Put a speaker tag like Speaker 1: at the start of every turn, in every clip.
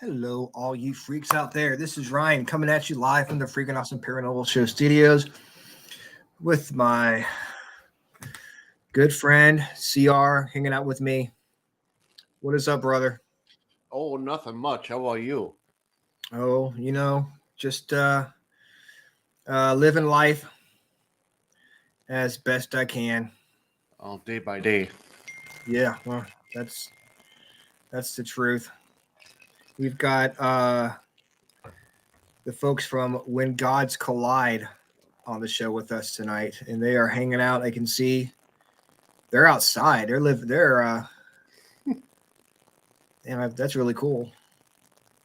Speaker 1: Hello, all you freaks out there. This is Ryan coming at you live from the Freakin Awesome Paranormal Show studios with my good friend CR hanging out with me. What is up, brother?
Speaker 2: Oh, nothing much. How about you?
Speaker 1: Oh, just living life as best I can.
Speaker 2: Oh, day by day.
Speaker 1: Yeah, well, that's the truth. We've got the folks from When Gods Collide on the show with us tonight, and they are hanging out. I can see they're outside. That's really cool.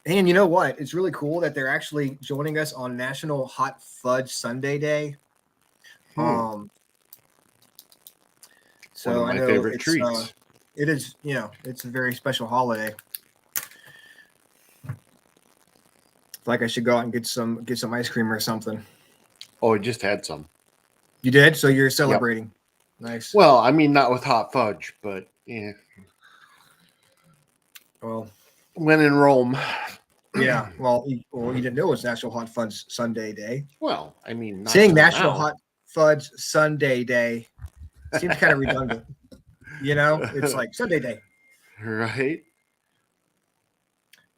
Speaker 1: And you know what? It's really cool that they're actually joining us on National Hot Fudge Sunday Day.
Speaker 2: One
Speaker 1: So
Speaker 2: of
Speaker 1: I
Speaker 2: my
Speaker 1: know
Speaker 2: favorite
Speaker 1: it's
Speaker 2: treats.
Speaker 1: it is, it's a very special holiday. Like I should go out and get some ice cream or something.
Speaker 2: Oh, I just had some.
Speaker 1: You did? So you're celebrating. Yep. Nice.
Speaker 2: Well, I mean, not with hot fudge, but yeah.
Speaker 1: Well,
Speaker 2: when in Rome.
Speaker 1: Yeah. Well, you didn't know it was National Hot Fudge Sunday Day.
Speaker 2: Well, I mean, not
Speaker 1: saying National
Speaker 2: now.
Speaker 1: Hot Fudge Sunday Day seems kind of redundant. It's like Sunday Day.
Speaker 2: Right.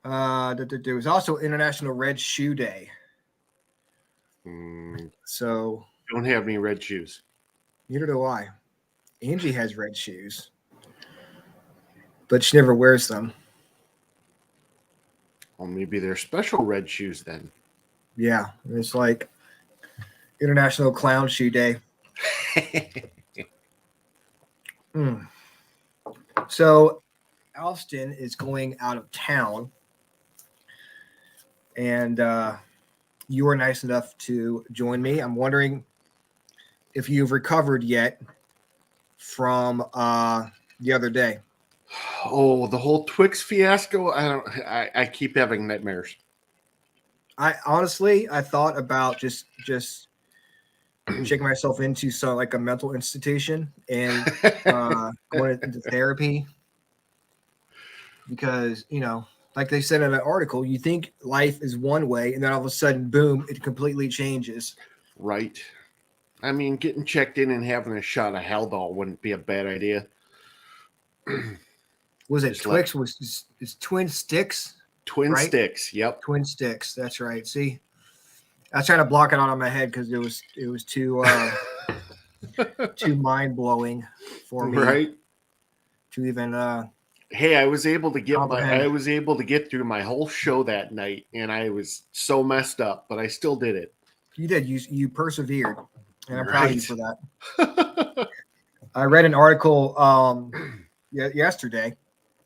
Speaker 1: There was also International Red Shoe Day. So
Speaker 2: don't have any red shoes.
Speaker 1: Neither do I. Angie has red shoes, but she never wears them.
Speaker 2: Well, maybe they're special red shoes then.
Speaker 1: Yeah, it's like International Clown Shoe Day. So Alston is going out of town, and you were nice enough to join me. I'm wondering if you've recovered yet from the other day.
Speaker 2: Oh, the whole Twix fiasco. I keep having nightmares.
Speaker 1: I thought about just checking myself into like a mental institution and going into therapy, because like they said in an article, you think life is one way, and then all of a sudden, boom, it completely changes.
Speaker 2: Right. I mean, getting checked in and having a shot of Haldol wouldn't be a bad idea.
Speaker 1: Was it Twix? It's Twin Sticks?
Speaker 2: Twin Sticks, yep.
Speaker 1: Twin Sticks, that's right. See, I was trying to block it out on my head because it was too too mind blowing for me,
Speaker 2: right?
Speaker 1: To even
Speaker 2: hey, I was able to get through my whole show that night, and I was so messed up, but I still did it.
Speaker 1: You did. You persevered, and I'm proud of you for that. I read an article yesterday. I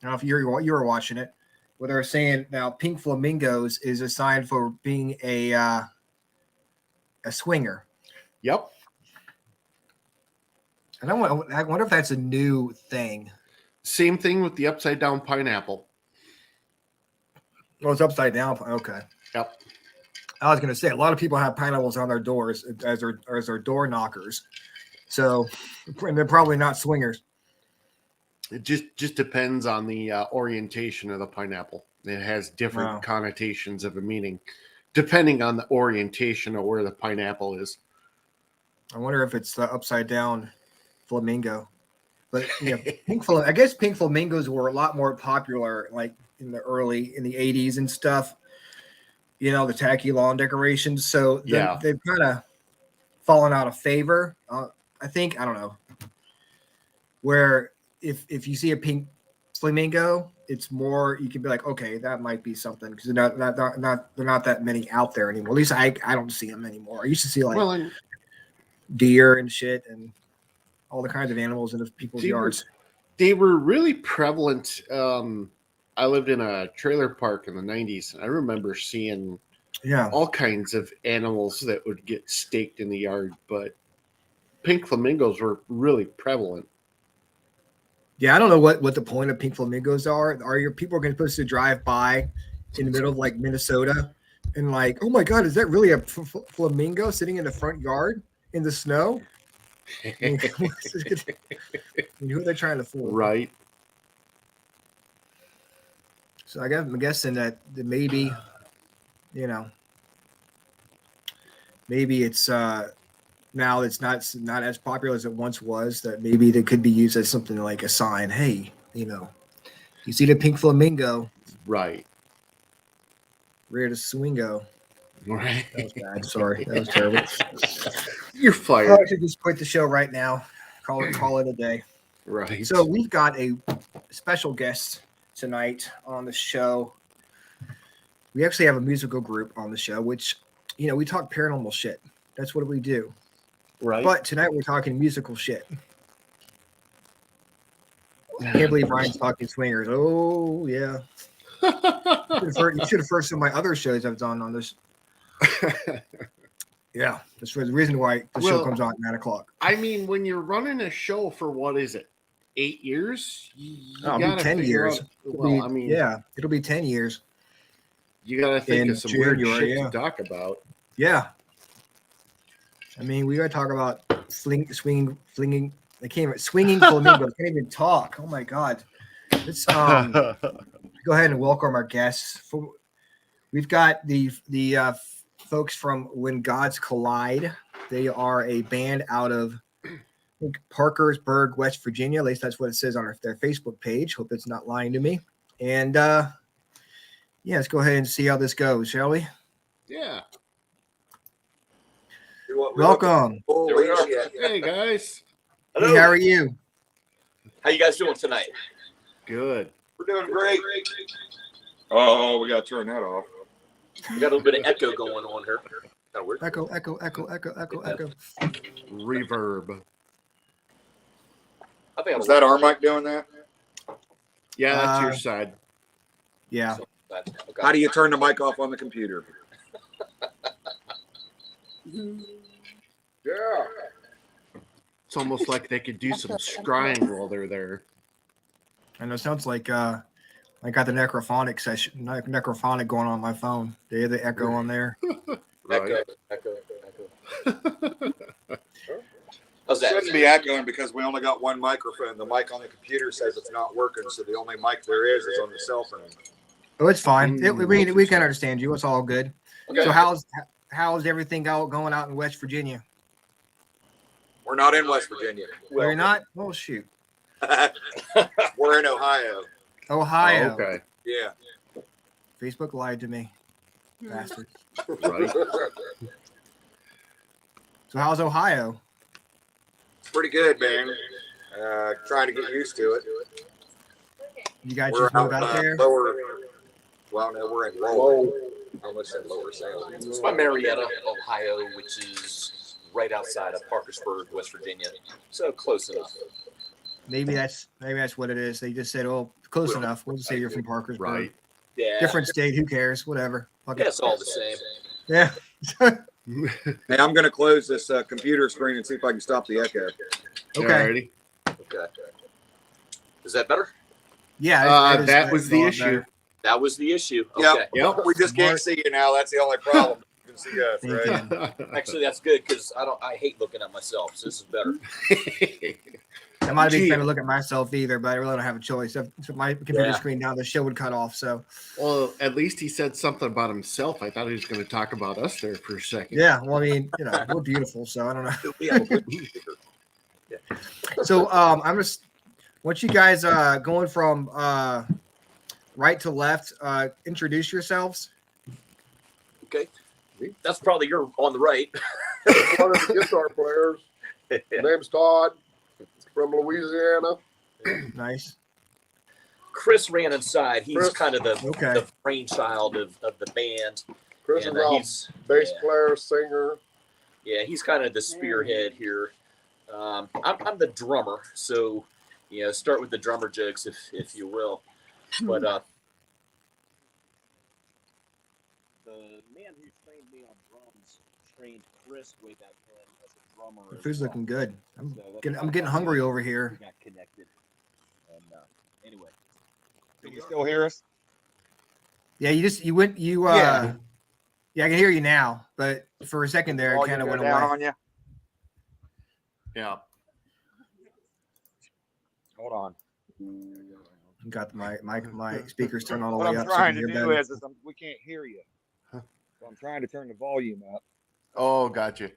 Speaker 1: don't know if you were watching it, where they were saying now pink flamingos is a sign for being a swinger.
Speaker 2: Yep.
Speaker 1: And I wonder if that's a new thing.
Speaker 2: Same thing with the upside down pineapple.
Speaker 1: Oh, it's upside down. Okay.
Speaker 2: Yep.
Speaker 1: I was going to say a lot of people have pineapples on their doors as their door knockers, so they're probably not swingers.
Speaker 2: It just depends on the orientation of the pineapple. It has different connotations of a meaning, depending on the orientation of where the pineapple is.
Speaker 1: I wonder if it's the upside down flamingo. But I guess pink flamingos were a lot more popular, like in the 80s and stuff. The tacky lawn decorations. So they've kind of fallen out of favor. I think, I don't know, where if you see a pink flamingo, it's more, you can be like, okay, that might be something, because they're not that many out there anymore. At least I don't see them anymore. I used to see deer and shit and all the kinds of animals in people's yards.
Speaker 2: They were really prevalent. I lived in a trailer park in the 90s, and I remember seeing all kinds of animals that would get staked in the yard, but pink flamingos were really prevalent.
Speaker 1: Yeah, I don't know what the point of pink flamingos are. Are your people going to supposed to drive by in the middle of like Minnesota and like, oh my God, is that really a flamingo sitting in the front yard in the snow? Who are they trying to fool?
Speaker 2: Right.
Speaker 1: So I'm guessing that maybe, maybe it's now it's not as popular as it once was. That maybe they could be used as something like a sign. Hey, you see the pink flamingo?
Speaker 2: Right.
Speaker 1: Rear to swingo.
Speaker 2: Right.
Speaker 1: That was bad. Sorry, that was terrible.
Speaker 2: You're fired.
Speaker 1: I should just quit the show right now. Call it a day.
Speaker 2: Right.
Speaker 1: So we've got a special guest tonight on the show. We actually have a musical group on the show, which, we talk paranormal shit. That's what we do.
Speaker 2: Right.
Speaker 1: But tonight we're talking musical shit. I can't believe Ryan's talking swingers. Oh, yeah. You should have heard some of my other shows I've done on this. Yeah. That's the reason why the show comes on at 9 o'clock.
Speaker 2: I mean, when you're running a show for what is it? 8 years?
Speaker 1: It'll be 10 years. It'll be 10 years.
Speaker 2: You got to think of some weird shit to talk about.
Speaker 1: Yeah. I mean, we got to talk about swinging. I can't even swinging flamingos. I can't even talk. Oh my God. Let's go ahead and welcome our guests. We've got the folks from When Gods Collide. They are a band out of Parkersburg, West Virginia. At least that's what it says on their Facebook page. Hope it's not lying to me. And let's go ahead and see how this goes, shall we?
Speaker 2: Yeah.
Speaker 1: Welcome.
Speaker 2: Hey guys.
Speaker 3: Hello.
Speaker 1: Hey, how are you?
Speaker 3: How you guys doing tonight?
Speaker 2: Good.
Speaker 3: We're doing great.
Speaker 4: Oh, we got to turn that off.
Speaker 3: We got a little bit of echo going on here.
Speaker 1: Echo.
Speaker 2: Reverb.
Speaker 3: I think
Speaker 4: Is that our mic doing that?
Speaker 2: Yeah, that's your side.
Speaker 1: Yeah.
Speaker 3: Okay.
Speaker 4: How do you turn the mic off on the computer?
Speaker 3: Yeah.
Speaker 2: It's almost like they could do some scrying while they're there.
Speaker 1: I know. It sounds like I got the necrophonic necrophonic going on my phone. They have the echo on there.
Speaker 2: Right.
Speaker 3: Echo. How's that?
Speaker 4: Shouldn't be echoing because we only got one microphone. The mic on the computer says it's not working, so the only mic there is on the cell phone.
Speaker 1: Oh, it's fine. We can understand you. It's all good.
Speaker 3: Okay.
Speaker 1: So how's everything going out in West Virginia?
Speaker 4: We're not in West Virginia.
Speaker 1: Well, you're not? Oh, shoot.
Speaker 4: We're in Ohio.
Speaker 1: Ohio.
Speaker 2: Oh, okay.
Speaker 4: Yeah.
Speaker 1: Facebook lied to me. Bastard.
Speaker 2: Right.
Speaker 1: So how's Ohio?
Speaker 4: It's pretty good, man. Trying to get used to it.
Speaker 1: You guys just moved out there?
Speaker 4: We're in Lowell. I almost said Lower Sound.
Speaker 3: It's by Marietta, Ohio, which is right outside of Parkersburg, West Virginia. So close enough.
Speaker 1: Maybe that's what it is. They just said, "Oh, close enough." We'll just say you're from Parkersburg.
Speaker 2: Right.
Speaker 3: Yeah.
Speaker 1: Different state. Who cares? Whatever. Fuck it.
Speaker 3: It's all the same.
Speaker 1: Yeah.
Speaker 4: Hey, I'm going to close this computer screen and see if I can stop the echo.
Speaker 1: Okay.
Speaker 3: Okay. Is that better?
Speaker 1: Yeah.
Speaker 2: That was the issue.
Speaker 1: Better.
Speaker 3: That was the issue. Okay.
Speaker 2: Yep.
Speaker 4: We just can't see you now. That's the only problem. You can see us, right?
Speaker 3: Actually, that's good because I hate looking at myself. So this is better.
Speaker 1: I'm not a big fan of looking at myself either, but I really don't have a choice. If my computer screen down, the show would cut off. So,
Speaker 2: Well, at least he said something about himself. I thought he was going to talk about us there for a second.
Speaker 1: yeah. Well, I mean, we're beautiful, so I don't know. So, I'm just want you guys going from right to left. Introduce yourselves.
Speaker 3: Okay. That's probably you're on the right.
Speaker 5: One of the guitar players. Name's Todd from Louisiana.
Speaker 1: Nice.
Speaker 3: Chris ran inside. He's kind of the brainchild of the band.
Speaker 5: Chris
Speaker 3: And,
Speaker 5: is our bass player, singer.
Speaker 3: Yeah, he's kind of the spearhead here. I'm the drummer, so start with the drummer jokes if you will. But the man who trained me on drums trained Chris way back then as a drummer.
Speaker 1: The food's looking good. I'm getting hungry over here.
Speaker 3: We got connected. And anyway.
Speaker 5: Can you still hear us?
Speaker 1: Yeah, yeah, I can hear you now, but for a second there, it kind of went away.
Speaker 5: On you?
Speaker 2: Yeah.
Speaker 5: Hold on.
Speaker 1: Got my speakers turned all the
Speaker 6: What
Speaker 1: way
Speaker 6: I'm
Speaker 1: up.
Speaker 6: trying
Speaker 1: so
Speaker 6: to
Speaker 1: you can
Speaker 6: do
Speaker 1: hear
Speaker 6: is we can't hear you. So I'm trying to turn the volume up.
Speaker 2: Oh, gotcha.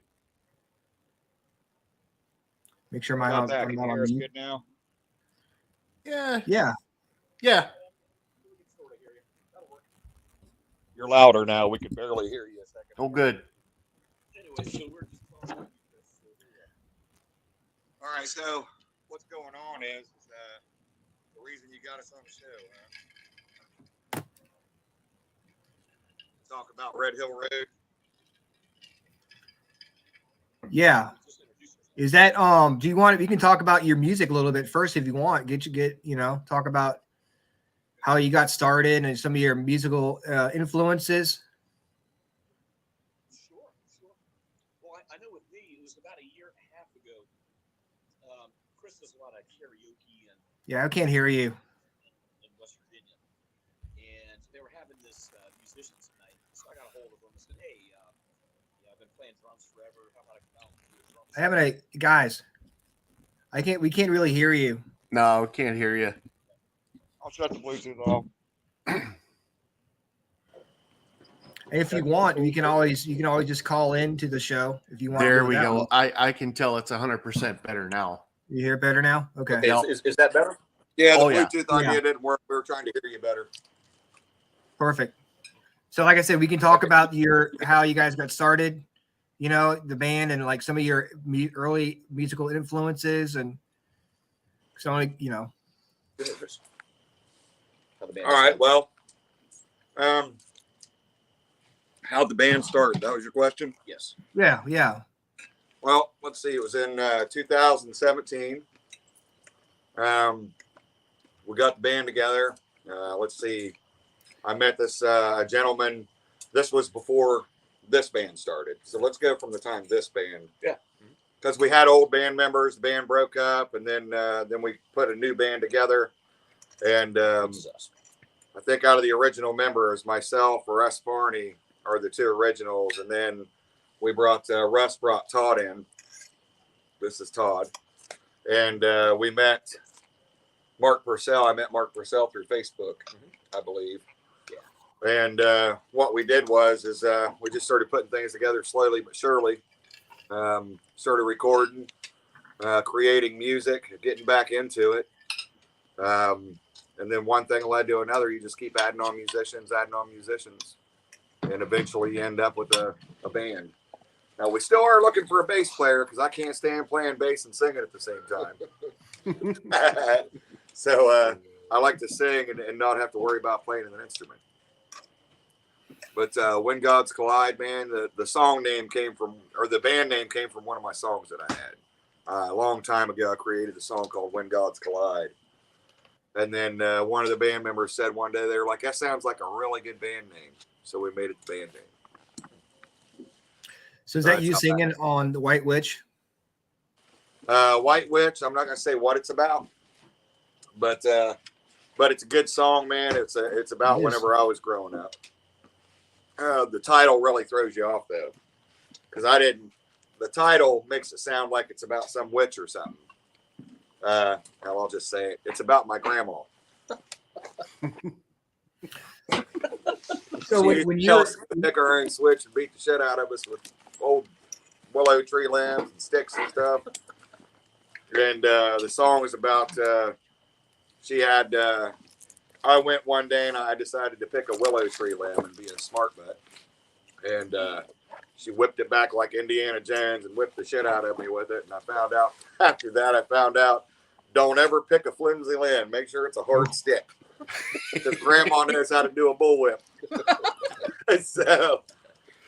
Speaker 1: Make sure
Speaker 6: How
Speaker 1: I'm
Speaker 6: about that?
Speaker 1: not
Speaker 6: Can you
Speaker 1: on
Speaker 6: hear us
Speaker 1: mute.
Speaker 6: good now?
Speaker 2: Yeah.
Speaker 6: You're louder now. We can barely hear you a second.
Speaker 2: Oh, good.
Speaker 3: Anyway, so we're just
Speaker 6: All right. So what's going on is the reason you got us on the show.
Speaker 4: Talk about Red Hill Road.
Speaker 1: Yeah. Is that do you want? We can talk about your music a little bit first if you want. Talk about how you got started and some of your musical influences.
Speaker 3: Sure. Well, I know with me, it was about a year and a half ago. Chris does a lot of karaoke
Speaker 1: Yeah, I can't hear you.
Speaker 3: in West Virginia, and they were having this musicians night. So I got a hold of them and said, "Hey, I've been playing drums forever. How about I come out and do a drum set?"
Speaker 1: I haven't guys. We can't really hear you.
Speaker 2: No, can't hear you.
Speaker 6: I'll shut the Bluetooth off.
Speaker 1: And if you want, you can always just call in to the show if you want.
Speaker 2: There
Speaker 1: to
Speaker 2: we go.
Speaker 1: way.
Speaker 2: I can tell it's 100% better now.
Speaker 1: You hear better now? Okay.
Speaker 3: Okay, is that better?
Speaker 4: Yeah, the
Speaker 2: Oh, yeah.
Speaker 4: Bluetooth idea didn't work. We were trying to hear you better.
Speaker 1: Perfect. So like I said, we can talk about how you guys got started, the band and like some of your early musical influences and so
Speaker 3: Go ahead, Chris. How the band
Speaker 4: All right.
Speaker 3: started.
Speaker 4: Well, how'd the band start? That was your question?
Speaker 3: Yes.
Speaker 1: yeah.
Speaker 4: Well, let's see. It was in 2017. We got the band together. Let's see. I met this gentleman. This was before this band started. So let's go from the time this band.
Speaker 3: Yeah.
Speaker 4: Because we had old band members. The band broke up, and then we put a new band together. And
Speaker 3: Which is us.
Speaker 4: I think out of the original members, myself or Russ Farney are the two originals, and then we Russ brought Todd in. This is Todd, and we met Mark Purcell. I met Mark Purcell through Facebook, I believe. Yeah. And what we did was we just started putting things together slowly but surely. Started recording, creating music, getting back into it. And then one thing led to another. You just keep adding on musicians, and eventually you end up with a band. Now, we still are looking for a bass player because I can't stand playing bass and singing at the same time. So I like to sing and not have to worry about playing an instrument. But When Gods Collide, man, the song name came from, or the band name came from one of my songs that I had. A long time ago, I created a song called When Gods Collide. And then one of the band members said one day, they were like, that sounds like a really good band name. So we made it the band name.
Speaker 1: So is that you singing on the White Witch?
Speaker 4: White Witch, I'm not going to say what it's about. But it's a good song, man. It's about whenever I was growing up. The title really throws you off, though. Because the title makes it sound like it's about some witch or something. I'll just say it. It's about my grandma. So when you pick our own switch and beat the shit out of us with old willow tree limbs and sticks and stuff. And the song was about she had. I went one day and I decided to pick a willow tree limb and be a smart butt. And she whipped it back like Indiana Jones and whipped the shit out of me with it. And I found out after that, don't ever pick a flimsy limb. Make sure it's a hard stick. Because grandma knows how to do a bullwhip. So,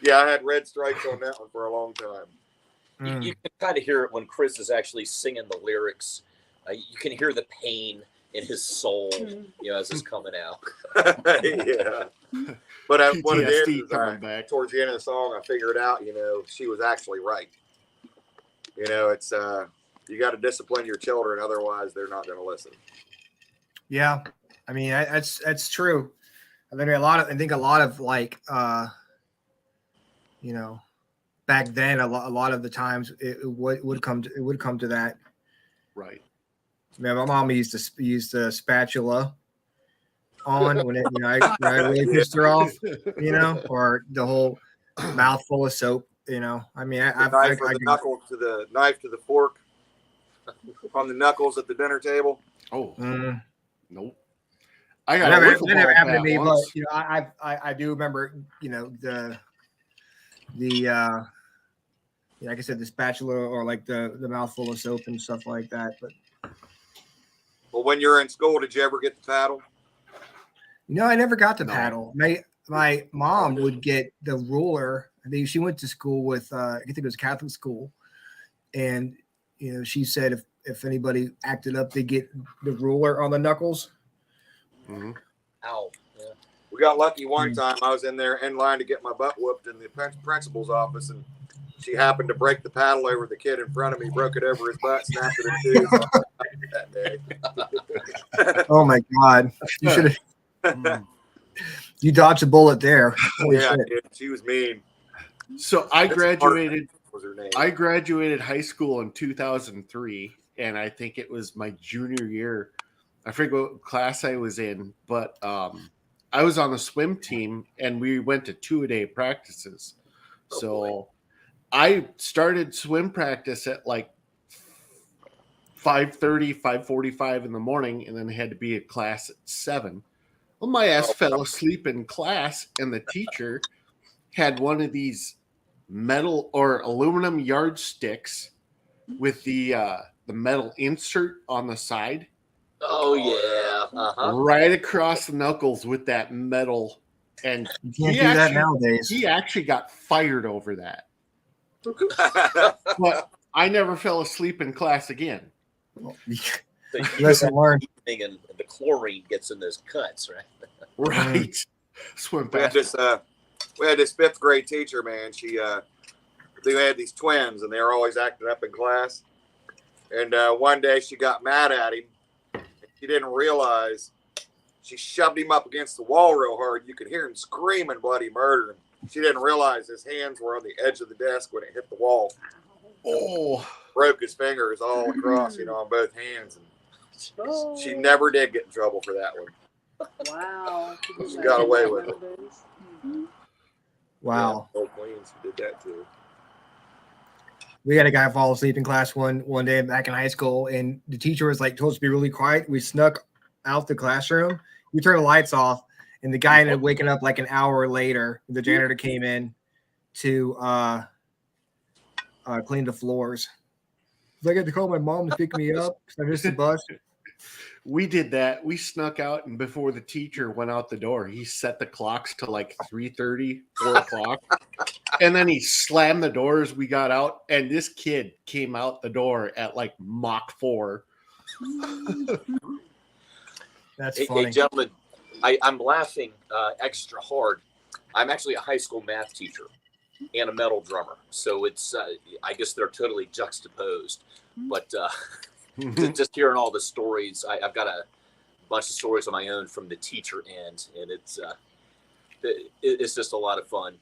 Speaker 4: yeah, I had red stripes on that one for a long time.
Speaker 3: You can kind of hear it when Chris is actually singing the lyrics. You can hear the pain in his soul, as it's coming out.
Speaker 4: Yeah. But what it is
Speaker 2: back.
Speaker 4: Towards the end of the song, I figured out, she was actually right. It's you got to discipline your children, otherwise they're not going to listen.
Speaker 1: Yeah, I mean that's true. I think a lot of like back then a lot of the times it would come to that.
Speaker 2: Right.
Speaker 1: Man, my mom used the spatula on when I really pissed her off, or the whole mouthful of soap, I mean,
Speaker 4: knife to the fork on the knuckles at the dinner table.
Speaker 2: Oh, nope.
Speaker 1: That never happened to me, once. But I do remember, like I said, the spatula or like the mouthful of soap and stuff like that. But
Speaker 4: well, when you're in school, did you ever get the paddle?
Speaker 1: I never got the paddle. My mom would get the ruler. I think she went to school with I think it was Catholic school, and she said if anybody acted up, they get the ruler on the knuckles.
Speaker 2: Mm-hmm.
Speaker 3: Ow! Yeah.
Speaker 4: We got lucky one time. I was in there in line to get my butt whooped in the principal's office, and she happened to break the paddle over the kid in front of me, broke it over his butt, snapped it in two. That day.
Speaker 1: Oh my God! You should have. You dodged a bullet there. Holy shit.
Speaker 4: Dude, she was mean.
Speaker 2: So I graduated. I graduated high school in 2003, and I think it was my junior year. I forget what class I was in, but I was on the swim team, and we went to 2-a-day practices. So I started swim practice at like 5:30, 5:45 in the morning, and then had to be at class at 7. Well, my ass fell asleep in class, and the teacher had one of these metal or aluminum yardsticks with the metal insert on the side.
Speaker 3: Oh yeah,
Speaker 2: right across the knuckles with that metal, and
Speaker 1: you can't do that nowadays.
Speaker 2: He actually got fired over that. But I never fell asleep in class again.
Speaker 1: Lesson learned.
Speaker 3: And the chlorine gets in those cuts, right?
Speaker 2: Right. Swim fast.
Speaker 4: We had this 5th grade teacher, man. They had these twins, and they were always acting up in class. And one day she got mad at him. She didn't realize she shoved him up against the wall real hard. You could hear him screaming bloody murder. She didn't realize his hands were on the edge of the desk when it hit the wall.
Speaker 2: Oh,
Speaker 4: broke his fingers all across, on both hands. And she never did get in trouble for that one.
Speaker 7: Wow.
Speaker 4: She got away with it.
Speaker 1: Wow.
Speaker 4: Yeah, old Queens did that too.
Speaker 1: We had a guy fall asleep in class one day back in high school, and the teacher was like told us to be really quiet. We snuck out the classroom. We turned the lights off, and the guy ended up waking up like an hour later. The janitor came in to clean the floors. I got to call my mom to pick me up because I missed the bus.
Speaker 2: We did that. We snuck out, and before the teacher went out the door, he set the clocks to like 3:30, 4 o'clock. And then he slammed the doors. We got out, and this kid came out the door at like Mach 4.
Speaker 1: That's funny.
Speaker 3: Hey, gentlemen, I'm laughing extra hard. I'm actually a high school math teacher and a metal drummer. So it's, I guess they're totally juxtaposed. But just hearing all the stories, I've got a bunch of stories on my own from the teacher end. And it's just a lot of fun.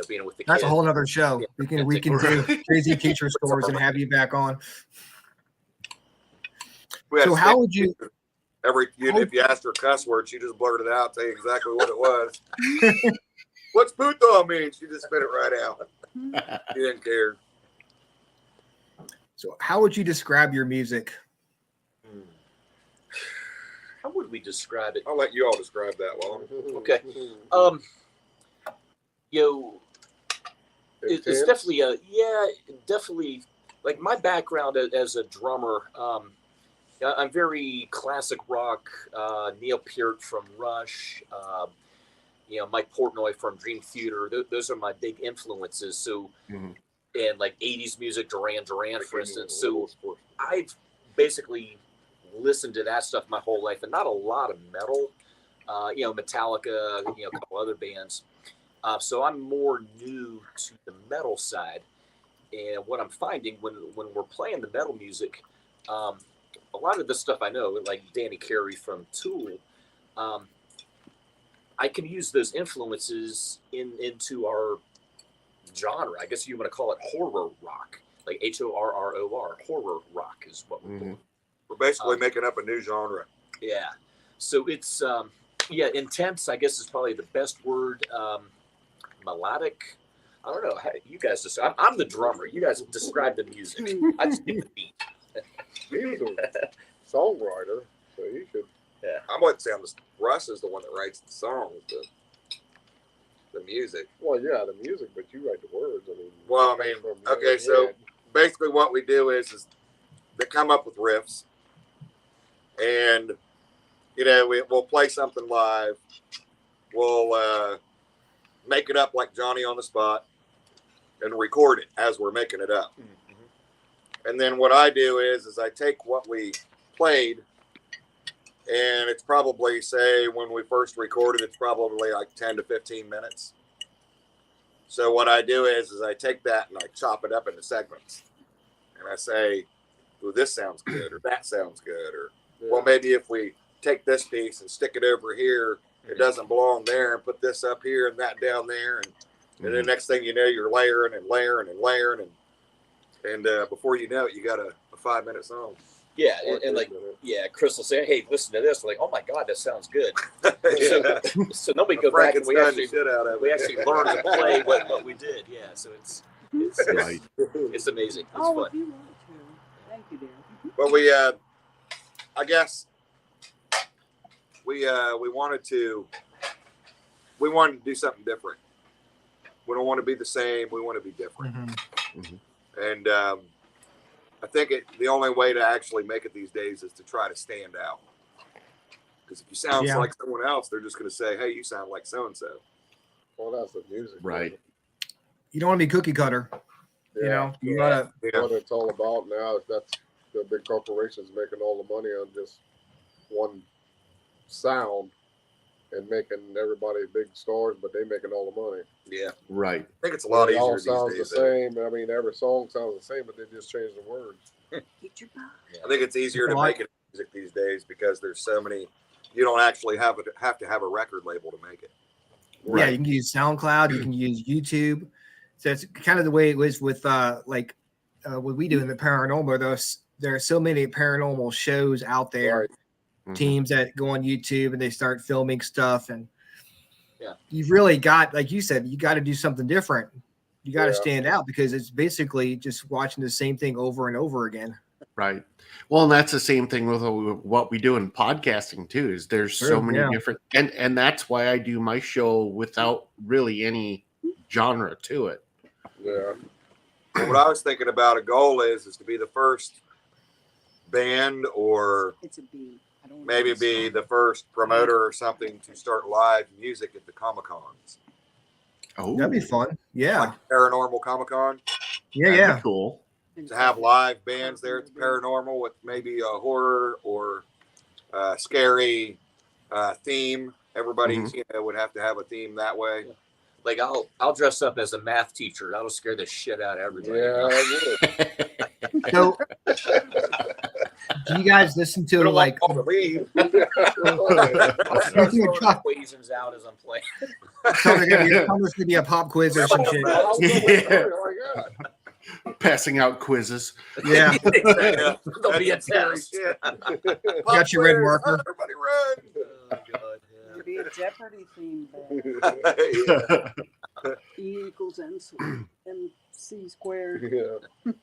Speaker 3: Being with the
Speaker 1: That's
Speaker 3: kids.
Speaker 1: A whole other show.
Speaker 3: Yeah.
Speaker 1: We can do crazy teacher stories and have you back on. So how would you?
Speaker 4: If you asked her a cuss word, she just blurted it out, tell you exactly what it was. What's puto mean? She just spit it right out. She didn't care.
Speaker 1: So how would you describe your music?
Speaker 3: How would we describe it?
Speaker 4: I'll let you all describe that one.
Speaker 3: Okay. It's definitely definitely like my background as a drummer. I'm very classic rock. Neil Peart from Rush. Mike Portnoy from Dream Theater. Those are my big influences. So, and like 80s music, Duran Duran, for instance. So I've basically listened to that stuff my whole life, and not a lot of metal. Metallica, a couple other bands. So I'm more new to the metal side, and what I'm finding when we're playing the metal music, a lot of the stuff I know, like Danny Carey from Tool, I can use those influences into our genre. I guess you want to call it horror rock, like HORROR. Horror rock is what we're doing.
Speaker 4: We're basically making up a new genre.
Speaker 3: Yeah. So it's Yeah, intense, I guess, is probably the best word. Melodic. I don't know. How, you guys just, I'm the drummer. You guys describe the music. I just give the beat.
Speaker 5: He was a songwriter, so he should.
Speaker 3: Yeah.
Speaker 4: I wouldn't say Russ is the one that writes the songs, the music.
Speaker 5: Well, yeah, the music, but you write the words. I mean,
Speaker 4: Well, I mean, okay, so basically what we do is they come up with riffs, and we'll play something live. We'll make it up like Johnny on the spot, and record it as we're making it up. Mm-hmm. And then what I do is I take what we played, and it's probably, say, when we first recorded, it's probably like 10 to 15 minutes. So what I do is I take that and I chop it up into segments. And I say, well, this sounds good, or that sounds good, or, well, maybe if we take this piece and stick it over here, it doesn't belong there, and put this up here and that down there. And then next thing you know, you're layering and layering and layering. And before you know it, you got a 5-minute song.
Speaker 3: Yeah, and like, yeah, Chris will say, "Hey, listen to this." I'm like, "Oh my God, that sounds good." So then we go back and we actually learn to play what we did. Yeah, so it's right. It's amazing. It's fun.
Speaker 7: If you want to. Thank you, dear.
Speaker 4: But I guess we wanted to do something different. We don't want to be the same. We want to be different. Mm-hmm. Mm-hmm. And I think the only way to actually make it these days is to try to stand out. Because if you sound like someone else, they're just going to say, "Hey, you sound like so-and-so."
Speaker 5: Well, that's the music.
Speaker 2: Right.
Speaker 1: You don't want to be cookie cutter.
Speaker 5: Yeah.
Speaker 1: You gotta.
Speaker 5: What it's all about now is that's the big corporations making all the money on just one sound and making everybody big stars, but they making all the money.
Speaker 4: Yeah.
Speaker 2: Right.
Speaker 4: I think it's a lot easier
Speaker 5: all
Speaker 4: these
Speaker 5: sounds
Speaker 4: days.
Speaker 5: The same. I mean, every song sounds the same, but they just change the words.
Speaker 4: I think it's easier to make it music these days because there's so many. You don't actually have to have a record label to make it.
Speaker 1: Right. Yeah, you can use SoundCloud. You can use YouTube. So it's kind of the way it was with what we do in the paranormal. There are so many paranormal shows out there. Right. Mm-hmm. Teams that go on YouTube and they start filming stuff, and you've really got, like you said, you got to do something different. You got to stand out because it's basically just watching the same thing over and over again.
Speaker 2: Right. Well, and that's the same thing with what we do in podcasting too. Is there's so many different, and that's why I do my show without really any genre to it.
Speaker 5: Yeah.
Speaker 4: What I was thinking about a goal is to be the first band, or
Speaker 7: it's a B.
Speaker 4: Maybe be the first promoter or something to start live music at the Comic-Cons.
Speaker 1: Oh, that'd be fun. Yeah.
Speaker 4: Like Paranormal Comic-Con.
Speaker 1: Yeah,
Speaker 2: that'd be cool.
Speaker 4: To have live bands there at the Paranormal with maybe a horror or scary theme. Everybody would have to have a theme that way.
Speaker 3: Like I'll dress up as a math teacher. That'll scare the shit out of everybody.
Speaker 5: Yeah, I would.
Speaker 1: So, do you guys listen to like?
Speaker 3: Equations out as I'm playing.
Speaker 1: So there's going to be a pop quiz or some shit.
Speaker 2: Yeah. Passing out quizzes.
Speaker 1: Yeah.
Speaker 3: There'll be a test.
Speaker 1: Got your red marker.
Speaker 4: Everybody run.
Speaker 3: Oh, God.
Speaker 7: It'll be a Jeopardy theme band. E equals MC squared.
Speaker 5: Yeah.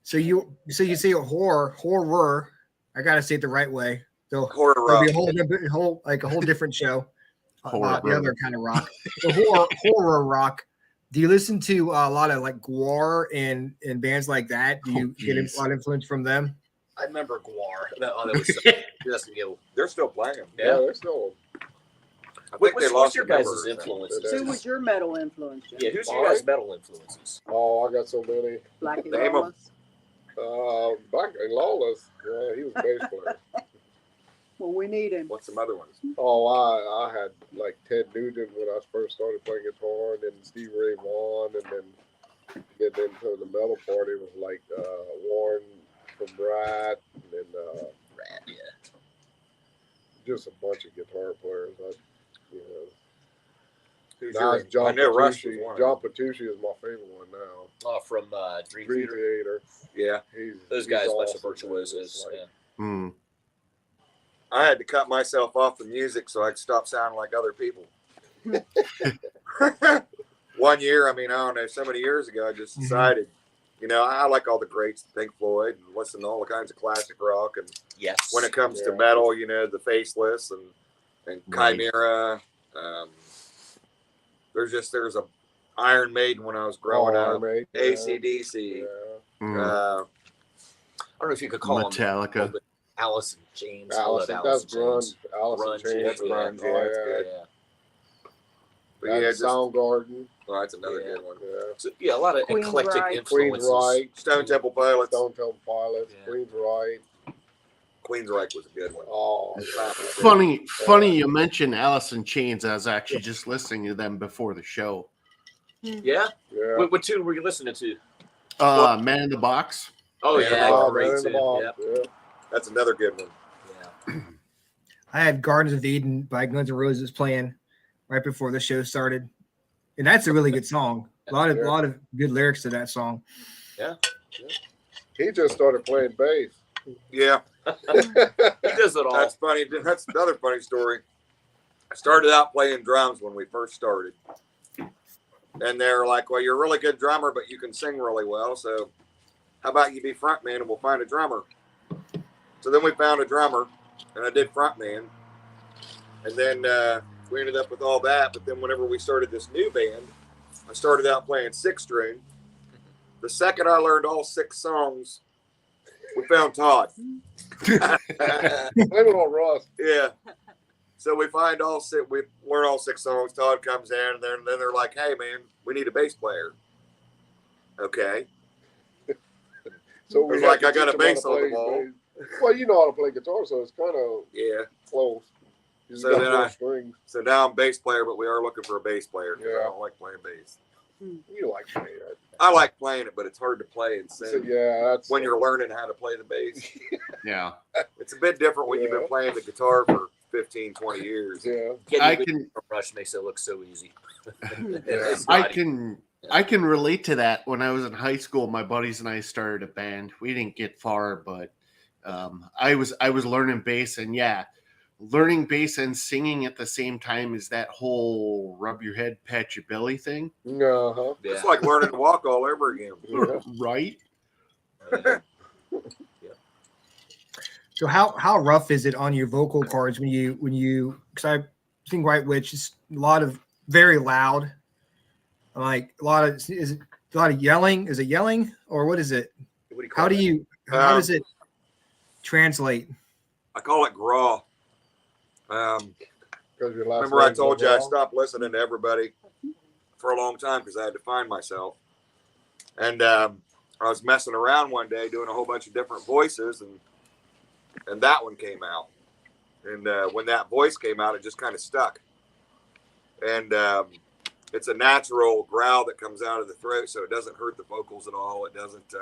Speaker 1: So you say horror. I gotta say it the right way. So
Speaker 4: horror
Speaker 1: it'll be a whole different show. About the other kind of rock. The horror rock. Do you listen to a lot of like Gwar and bands like that? Do you get a lot of influence from them?
Speaker 3: I remember Gwar. That was
Speaker 4: they're still playing.
Speaker 5: Yeah, they're still.
Speaker 4: I think they lost
Speaker 3: your guys' influences?
Speaker 7: Who was your metal influence?
Speaker 3: Yeah, who's your guys' metal influences?
Speaker 5: Oh, I got so many.
Speaker 7: Black and Lawless.
Speaker 5: Black and Lawless. Yeah, he was a bass player.
Speaker 7: Well, we need him.
Speaker 4: What's some other ones?
Speaker 5: Oh, I had like Ted Nugent when I first started playing guitar, and then Steve Ray Vaughan, and then get into the metal party was like Warren from Brat, and then
Speaker 3: Rat,
Speaker 5: just a bunch of guitar players.
Speaker 4: Who's
Speaker 5: now it's John Petrucci.
Speaker 4: John
Speaker 5: Petrucci is my favorite one now.
Speaker 3: Oh, from Dream Theater.
Speaker 4: Yeah,
Speaker 3: those guys, bunch of virtuosos.
Speaker 5: Like,
Speaker 4: I had to cut myself off the music so I could stop sounding like other people. One year, I don't know, so many years ago, I just decided, I like all the greats, Pink Floyd, and listen to all the kinds of classic rock. And
Speaker 3: yes,
Speaker 4: when it comes to metal, the Faceless and Chimera. There's a Iron Maiden when I was growing up. AC/DC.
Speaker 3: I don't know if you could call
Speaker 2: Metallica.
Speaker 3: them Alice in Chains.
Speaker 5: Allison, that's grunge. Allison Chains.
Speaker 4: That's grunge. Yeah, that's good.
Speaker 5: Yeah. Soundgarden.
Speaker 4: Oh, that's another good one.
Speaker 5: Yeah.
Speaker 3: So, a lot of
Speaker 7: Queen's
Speaker 3: eclectic
Speaker 7: Right.
Speaker 3: influences.
Speaker 5: Queen's Right.
Speaker 4: Stone Temple Pilots.
Speaker 5: Stone Temple Pilots.
Speaker 3: Yeah.
Speaker 5: Queen's Right.
Speaker 4: Queensryche was a good one.
Speaker 5: Oh,
Speaker 2: Funny you mentioned Alice in Chains. I was actually just listening to them before the show.
Speaker 3: Yeah.
Speaker 5: yeah.
Speaker 3: What tune were you listening to?
Speaker 2: Man in the Box.
Speaker 3: Oh
Speaker 4: Man in the
Speaker 3: yeah,
Speaker 4: Box.
Speaker 3: great
Speaker 5: Man in the
Speaker 3: tune.
Speaker 5: Box.
Speaker 3: Yep.
Speaker 5: Yeah.
Speaker 4: That's another good one.
Speaker 3: Yeah.
Speaker 1: I had Gardens of Eden by Guns N' Roses playing right before the show started, and that's a really good song. A lot of good lyrics to that song.
Speaker 3: Yeah.
Speaker 5: He just started playing bass.
Speaker 4: Yeah.
Speaker 3: He does it all.
Speaker 4: That's funny. That's another funny story. I started out playing drums when we first started. And they're like, well, you're a really good drummer, but you can sing really well. So how about you be frontman and we'll find a drummer? So then we found a drummer and I did frontman. And then we ended up with all that. But then whenever we started this new band, I started out playing 6-string. The second I learned all 6 songs, we found Todd.
Speaker 5: Blame it on Russ.
Speaker 4: Yeah. So we learn all 6 songs. Todd comes in, and then they're like, "Hey, man, we need a bass player." Okay.
Speaker 5: So we
Speaker 4: It's like I got a
Speaker 5: to
Speaker 4: bass
Speaker 5: play
Speaker 4: on the wall.
Speaker 5: bass. Well, you know how to play guitar, so it's kind of close. You
Speaker 4: So
Speaker 5: got
Speaker 4: then
Speaker 5: four strings.
Speaker 4: So now I'm bass player, but we are looking for a bass player.
Speaker 5: Yeah.
Speaker 4: I don't like playing bass.
Speaker 5: You like playing it.
Speaker 4: I like playing it, but it's hard to play and
Speaker 5: So,
Speaker 4: sing
Speaker 5: that's
Speaker 4: when you're learning how to play the bass.
Speaker 2: Yeah.
Speaker 4: It's a bit different when you've been playing the guitar for 15, 20 years.
Speaker 5: Yeah.
Speaker 3: Rush makes it look so easy.
Speaker 2: I can relate to that. When I was in high school, my buddies and I started a band. We didn't get far, but I was learning bass, and learning bass and singing at the same time is that whole rub your head, pat your belly thing.
Speaker 5: Uh-huh.
Speaker 3: Yeah.
Speaker 4: It's like learning to walk all over again.
Speaker 5: Yeah.
Speaker 2: Right?
Speaker 1: So how rough is it on your vocal cords when you because I think White Witch is a lot of very loud, like a lot of yelling? Is it yelling or what is it?
Speaker 4: What do you call it?
Speaker 1: How does it translate?
Speaker 4: I call it graw. Remember I told you I stopped listening to everybody for a long time because I had to find myself. And I was messing around one day doing a whole bunch of different voices, and that one came out. And when that voice came out, it just kind of stuck. And it's a natural growl that comes out of the throat, so it doesn't hurt the vocals at all. It doesn't.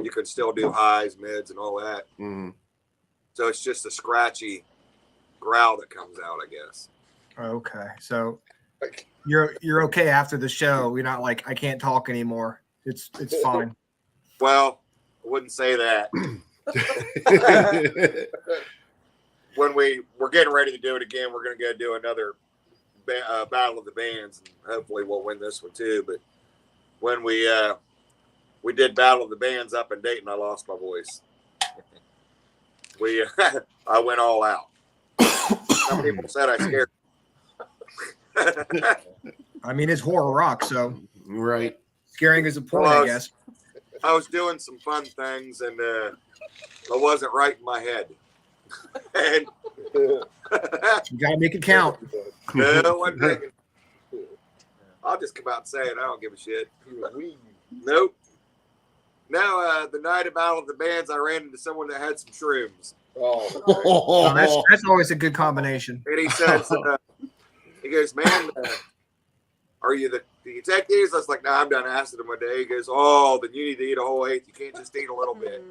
Speaker 4: You can still do highs, mids, and all that.
Speaker 2: Mm-hmm.
Speaker 4: So it's just a scratchy growl that comes out, I guess.
Speaker 1: Okay, so you're okay after the show. You're not like I can't talk anymore. It's fine.
Speaker 4: Well, I wouldn't say that. When we're getting ready to do it again, we're going to go do another battle of the bands, and hopefully we'll win this one too. But when we did battle of the bands up in Dayton, I lost my voice. I went all out. Some people said I scared.
Speaker 1: I mean, it's horror rock, so
Speaker 2: right.
Speaker 1: Scaring is a point, I guess.
Speaker 4: I was doing some fun things, and I wasn't right in my head. And
Speaker 1: you gotta make it count.
Speaker 4: No one taking. I'll just come out and say it. I don't give a shit. Nope. Now, the night of Battle of the Bands, I ran into someone that had some shrooms.
Speaker 1: Oh, that's always a good combination.
Speaker 4: And he says, he goes, man, do you take these? I was like, no, I'm done acid in my day. He goes, oh, then you need to eat a whole eighth. You can't just eat a little bit.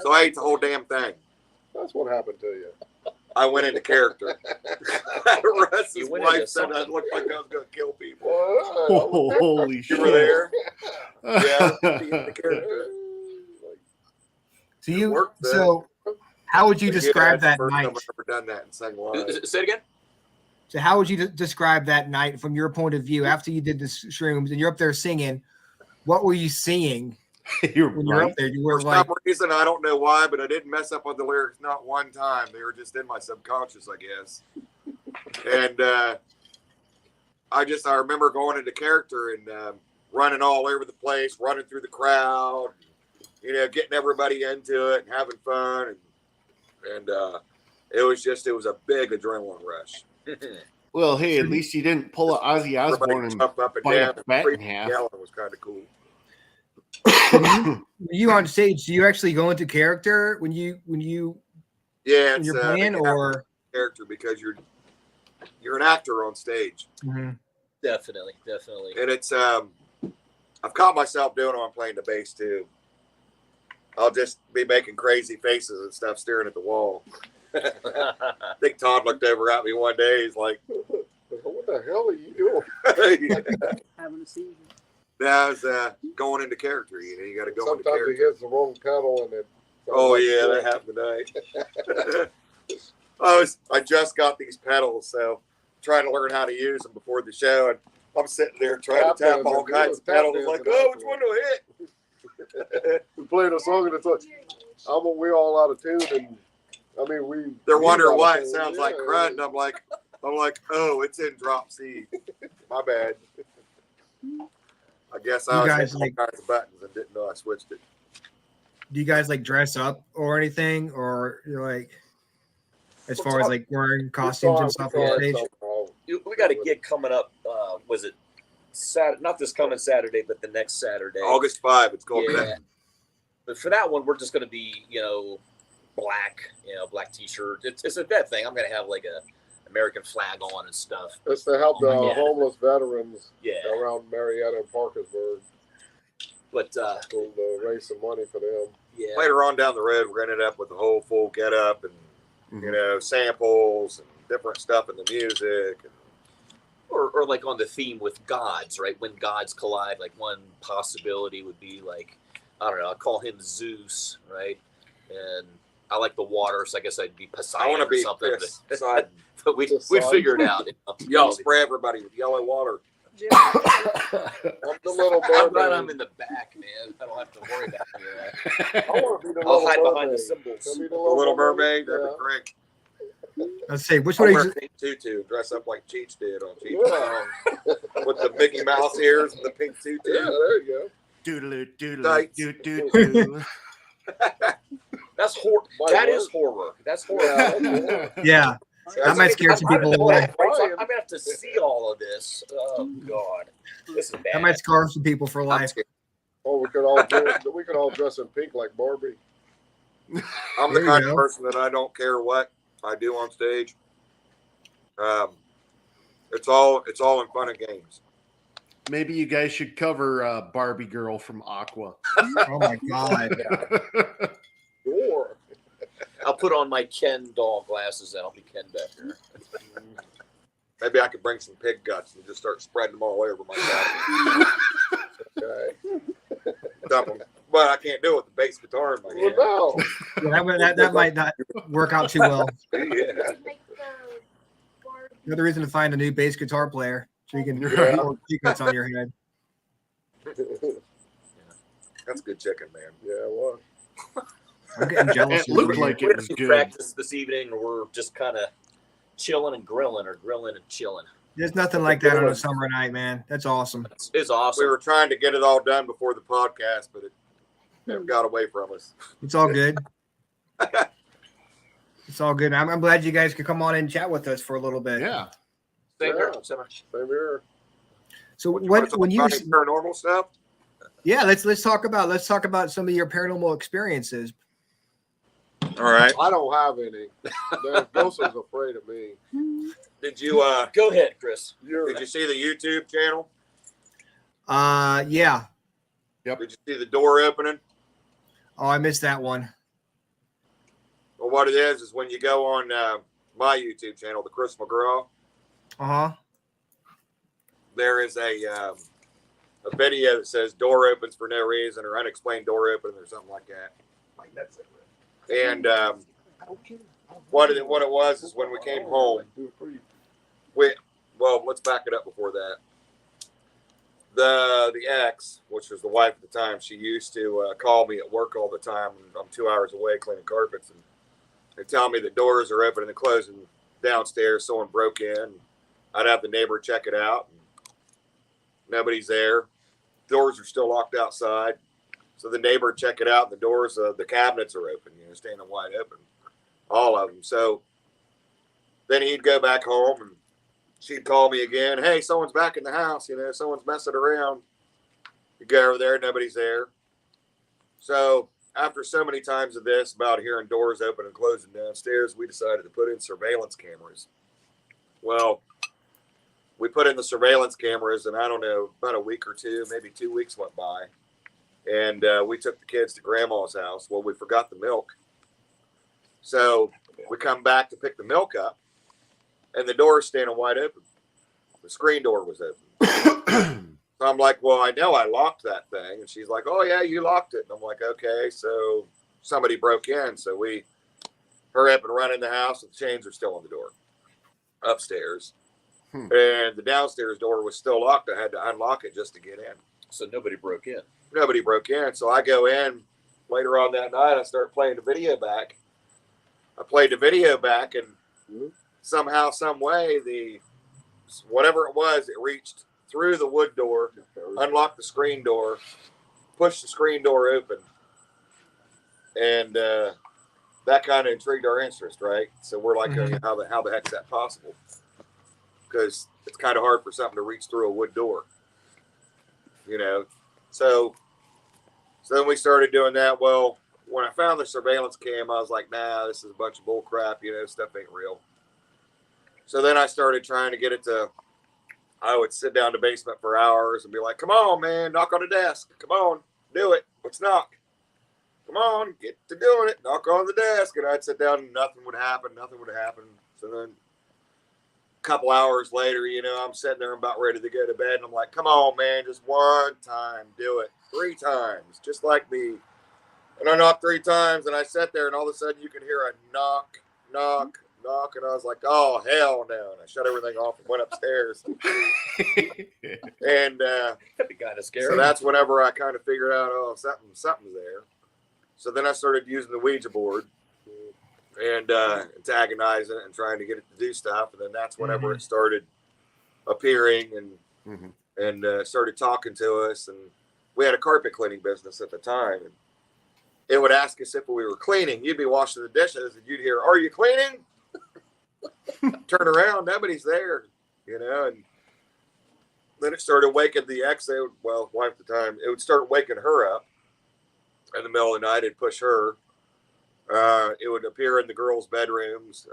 Speaker 4: So I ate the whole damn thing.
Speaker 5: That's what happened to you.
Speaker 4: I went into character. Russ's wife said I looked like I was going to kill people.
Speaker 2: Holy shit.
Speaker 4: You were there? Yeah, into character.
Speaker 1: So How would you describe that
Speaker 4: first
Speaker 1: night?
Speaker 4: time I've ever done that and sang live.
Speaker 3: Say it again.
Speaker 1: So how would you describe that night from your point of view after you did the shrooms and you're up there singing? What were you singing?
Speaker 2: You're
Speaker 1: when you're up there, you were
Speaker 4: For
Speaker 1: like,
Speaker 4: some reason, I don't know why, but I didn't mess up on the lyrics not one time. They were just in my subconscious, I guess. And I remember going into character and running all over the place, running through the crowd, getting everybody into it and having fun. And it was a big adrenaline rush.
Speaker 2: Well, hey, at least you didn't pull an Ozzy Osbourne and
Speaker 4: jump up and
Speaker 2: bite
Speaker 4: down
Speaker 2: a bat in
Speaker 4: and
Speaker 2: half.
Speaker 4: yelling was kind of cool.
Speaker 1: when you on stage, do you actually go into character when you're playing, or
Speaker 4: character because you're an actor on stage?
Speaker 1: Mm-hmm.
Speaker 3: Definitely.
Speaker 4: And it's I've caught myself doing it when I'm playing the bass too. I'll just be making crazy faces and stuff, staring at the wall. I think Todd looked over at me one day. He's like,
Speaker 5: "What the hell are you doing?"
Speaker 7: Having a seizure.
Speaker 4: I was going into character. You got to go into
Speaker 5: Sometimes
Speaker 4: character.
Speaker 5: he hits the wrong pedal and it.
Speaker 4: Oh yeah, that happened tonight. I just got these pedals, so trying to learn how to use them before the show, and I'm sitting there trying to tap all kinds of pedals. Like, oh, which one do I hit?
Speaker 5: We played a song and it's like, we're all out of tune, and I mean
Speaker 4: They're wondering why it sounds like crud, and I'm like, oh, it's in drop C. My bad. I guess I was hitting all kinds of buttons and didn't know I switched it.
Speaker 1: Do you guys like dress up or anything, or you're like, as far as like wearing costumes and stuff on stage?
Speaker 3: We got a gig coming up. Was it Saturday? Not this coming Saturday, but the next Saturday,
Speaker 4: August 5. It's called.
Speaker 3: Yeah. But for that one, we're just going to be, black, black T-shirt. It's a bad thing. I'm going to have like a American flag on and stuff.
Speaker 5: It's to help the homeless veterans around Marietta and Parkersburg.
Speaker 3: But
Speaker 5: to raise some money for them.
Speaker 3: Yeah.
Speaker 4: Later on down the road, we're ended up with a whole full get up and samples and different stuff in the music.
Speaker 3: Or like on the theme with gods, right? When gods collide, like one possibility would be like, I don't know, I'll call him Zeus, right? And I like the water, so I guess I'd be Poseidon.
Speaker 4: I want to be
Speaker 3: something.
Speaker 4: Poseidon.
Speaker 3: But we'd figure it out.
Speaker 4: Y'all spray everybody with yellow water.
Speaker 5: I'm the little
Speaker 3: I'm glad I'm in the back, man. I don't have to worry about that.
Speaker 5: I want to be the
Speaker 3: I'll
Speaker 5: little
Speaker 3: hide
Speaker 5: mermaid.
Speaker 3: behind the symbols.
Speaker 5: The
Speaker 4: The Little Mermaid, that'd be great.
Speaker 1: Let's say which
Speaker 4: I'll
Speaker 1: one?
Speaker 4: wear a pink tutu, dress up like Cheech did on Cheech
Speaker 5: Yeah.
Speaker 4: with the Mickey Mouse ears and the pink tutu.
Speaker 5: Yeah, there you
Speaker 2: Doodaloo, doodaloo,
Speaker 4: Tights.
Speaker 2: doo doo doo.
Speaker 3: That's horror. That is horror. That's horror.
Speaker 1: Yeah, that might scare some people away.
Speaker 3: I'm gonna have to see all of this. Oh God, this is bad.
Speaker 1: That might scar some people for life.
Speaker 5: Oh, we could all dress in pink like Barbie.
Speaker 4: I'm the
Speaker 1: There you
Speaker 4: kind
Speaker 1: go.
Speaker 4: of person that I don't care what I do on stage. It's all in fun and games.
Speaker 2: Maybe you guys should cover Barbie Girl from Aqua.
Speaker 1: Oh my god!
Speaker 5: Sure.
Speaker 3: I'll put on my Ken doll glasses and I'll be Ken back here.
Speaker 4: Maybe I could bring some pig guts and just start spreading them all over my body.
Speaker 5: Okay.
Speaker 4: Dump 'em. But I can't do it with the bass guitar in my hand.
Speaker 5: Well, no.
Speaker 1: Yeah, that might not work out too well.
Speaker 4: Yeah.
Speaker 1: Another reason to find a new bass guitar player so you can
Speaker 2: Yeah.
Speaker 1: pour secrets on your head.
Speaker 4: That's good chicken, man.
Speaker 5: Yeah, it was.
Speaker 1: I'm getting jealous.
Speaker 2: It looked
Speaker 1: over
Speaker 2: like
Speaker 1: here.
Speaker 2: it was good.
Speaker 3: Practice this evening, or we're just kind of chilling and grilling, or grilling and chilling.
Speaker 1: There's nothing like that on a summer night, man. That's awesome.
Speaker 3: It's awesome.
Speaker 4: We were trying to get it all done before the podcast, but it never got away from us.
Speaker 1: It's all good. It's all good. I'm glad you guys could come on and chat with us for a little bit.
Speaker 2: Yeah.
Speaker 3: Same here.
Speaker 5: Yeah.
Speaker 3: Same here.
Speaker 5: Same here.
Speaker 1: So
Speaker 4: wanna
Speaker 1: when
Speaker 4: talk
Speaker 1: you
Speaker 4: about any paranormal stuff?
Speaker 1: let's talk about some of your paranormal experiences.
Speaker 4: All right.
Speaker 5: I don't have any. The ghost is afraid of me.
Speaker 4: Did you
Speaker 3: Go ahead, Chris.
Speaker 4: did you see the YouTube channel?
Speaker 1: Yeah.
Speaker 4: Did you see the door opening?
Speaker 1: Oh, I missed that one.
Speaker 4: Well, what it is when you go on my YouTube channel, the Chris McGraw,
Speaker 1: Uh-huh.
Speaker 4: there is a video that says door opens for no reason or unexplained door opening or something like that. Like that's it. And What it was is when we came home, let's back it up before that. The ex, which was the wife at the time, she used to call me at work all the time. I'm 2 hours away cleaning carpets, and they tell me the doors are open and closing downstairs. Someone broke in. I'd have the neighbor check it out. And nobody's there. Doors are still locked outside. So the neighbor would check it out, and the doors, the cabinets are open, standing wide open, all of them. So then he'd go back home, and she'd call me again. Hey, someone's back in the house. Someone's messing around. You go over there, nobody's there. So after so many times of this, about hearing doors open and closing downstairs, we decided to put in surveillance cameras. Well, we put in the surveillance cameras, and I don't know, about a week or two, maybe 2 weeks went by. And we took the kids to grandma's house. Well, we forgot the milk. So we come back to pick the milk up, and the door is standing wide open. The screen door was open. So I'm like, well, I know I locked that thing. And she's like, oh, yeah, you locked it. And I'm like, okay, so somebody broke in. So we hurry up and run in the house, and the chains are still on the door upstairs. And the downstairs door was still locked. I had to unlock it just to get in.
Speaker 3: So nobody broke in.
Speaker 4: Nobody broke in. So I go in later on that night. I start playing the video back. I played the video back, and somehow, some way, whatever it was, it reached through the wood door, unlocked the screen door, pushed the screen door open, and that kind of intrigued our interest, right? So we're like, how the heck's that possible? Because it's kind of hard for something to reach through a wood door, So then we started doing that. Well, when I found the surveillance cam, I was like, nah, this is a bunch of bull crap. Stuff ain't real. So then I started trying to get it to, I would sit down in the basement for hours and be like, come on, man, knock on the desk. Come on, do it. Let's knock. Come on, get to doing it. Knock on the desk. And I'd sit down and nothing would happen. So then a couple hours later, I'm sitting there about ready to go to bed. And I'm like, come on, man, just one time. Do it 3 times, just like me. And I knocked 3 times, and I sat there, and all of a sudden you could hear a knock, knock, knock. And I was like, oh, hell no. And I shut everything off and went upstairs. And
Speaker 3: that'd be kind of scary.
Speaker 4: So that's whenever I kind of figured out, oh, something's there. So then I started using the Ouija board and antagonizing it and trying to get it to do stuff. And then that's whenever it started appearing and started talking to us. And we had a carpet cleaning business at the time. And it would ask us if we were cleaning. You'd be washing the dishes, and you'd hear, are you cleaning? Turn around, nobody's there, and then it started waking the ex, wife at the time, it would start waking her up in the middle of the night. It'd push her. It would appear in the girls' bedrooms.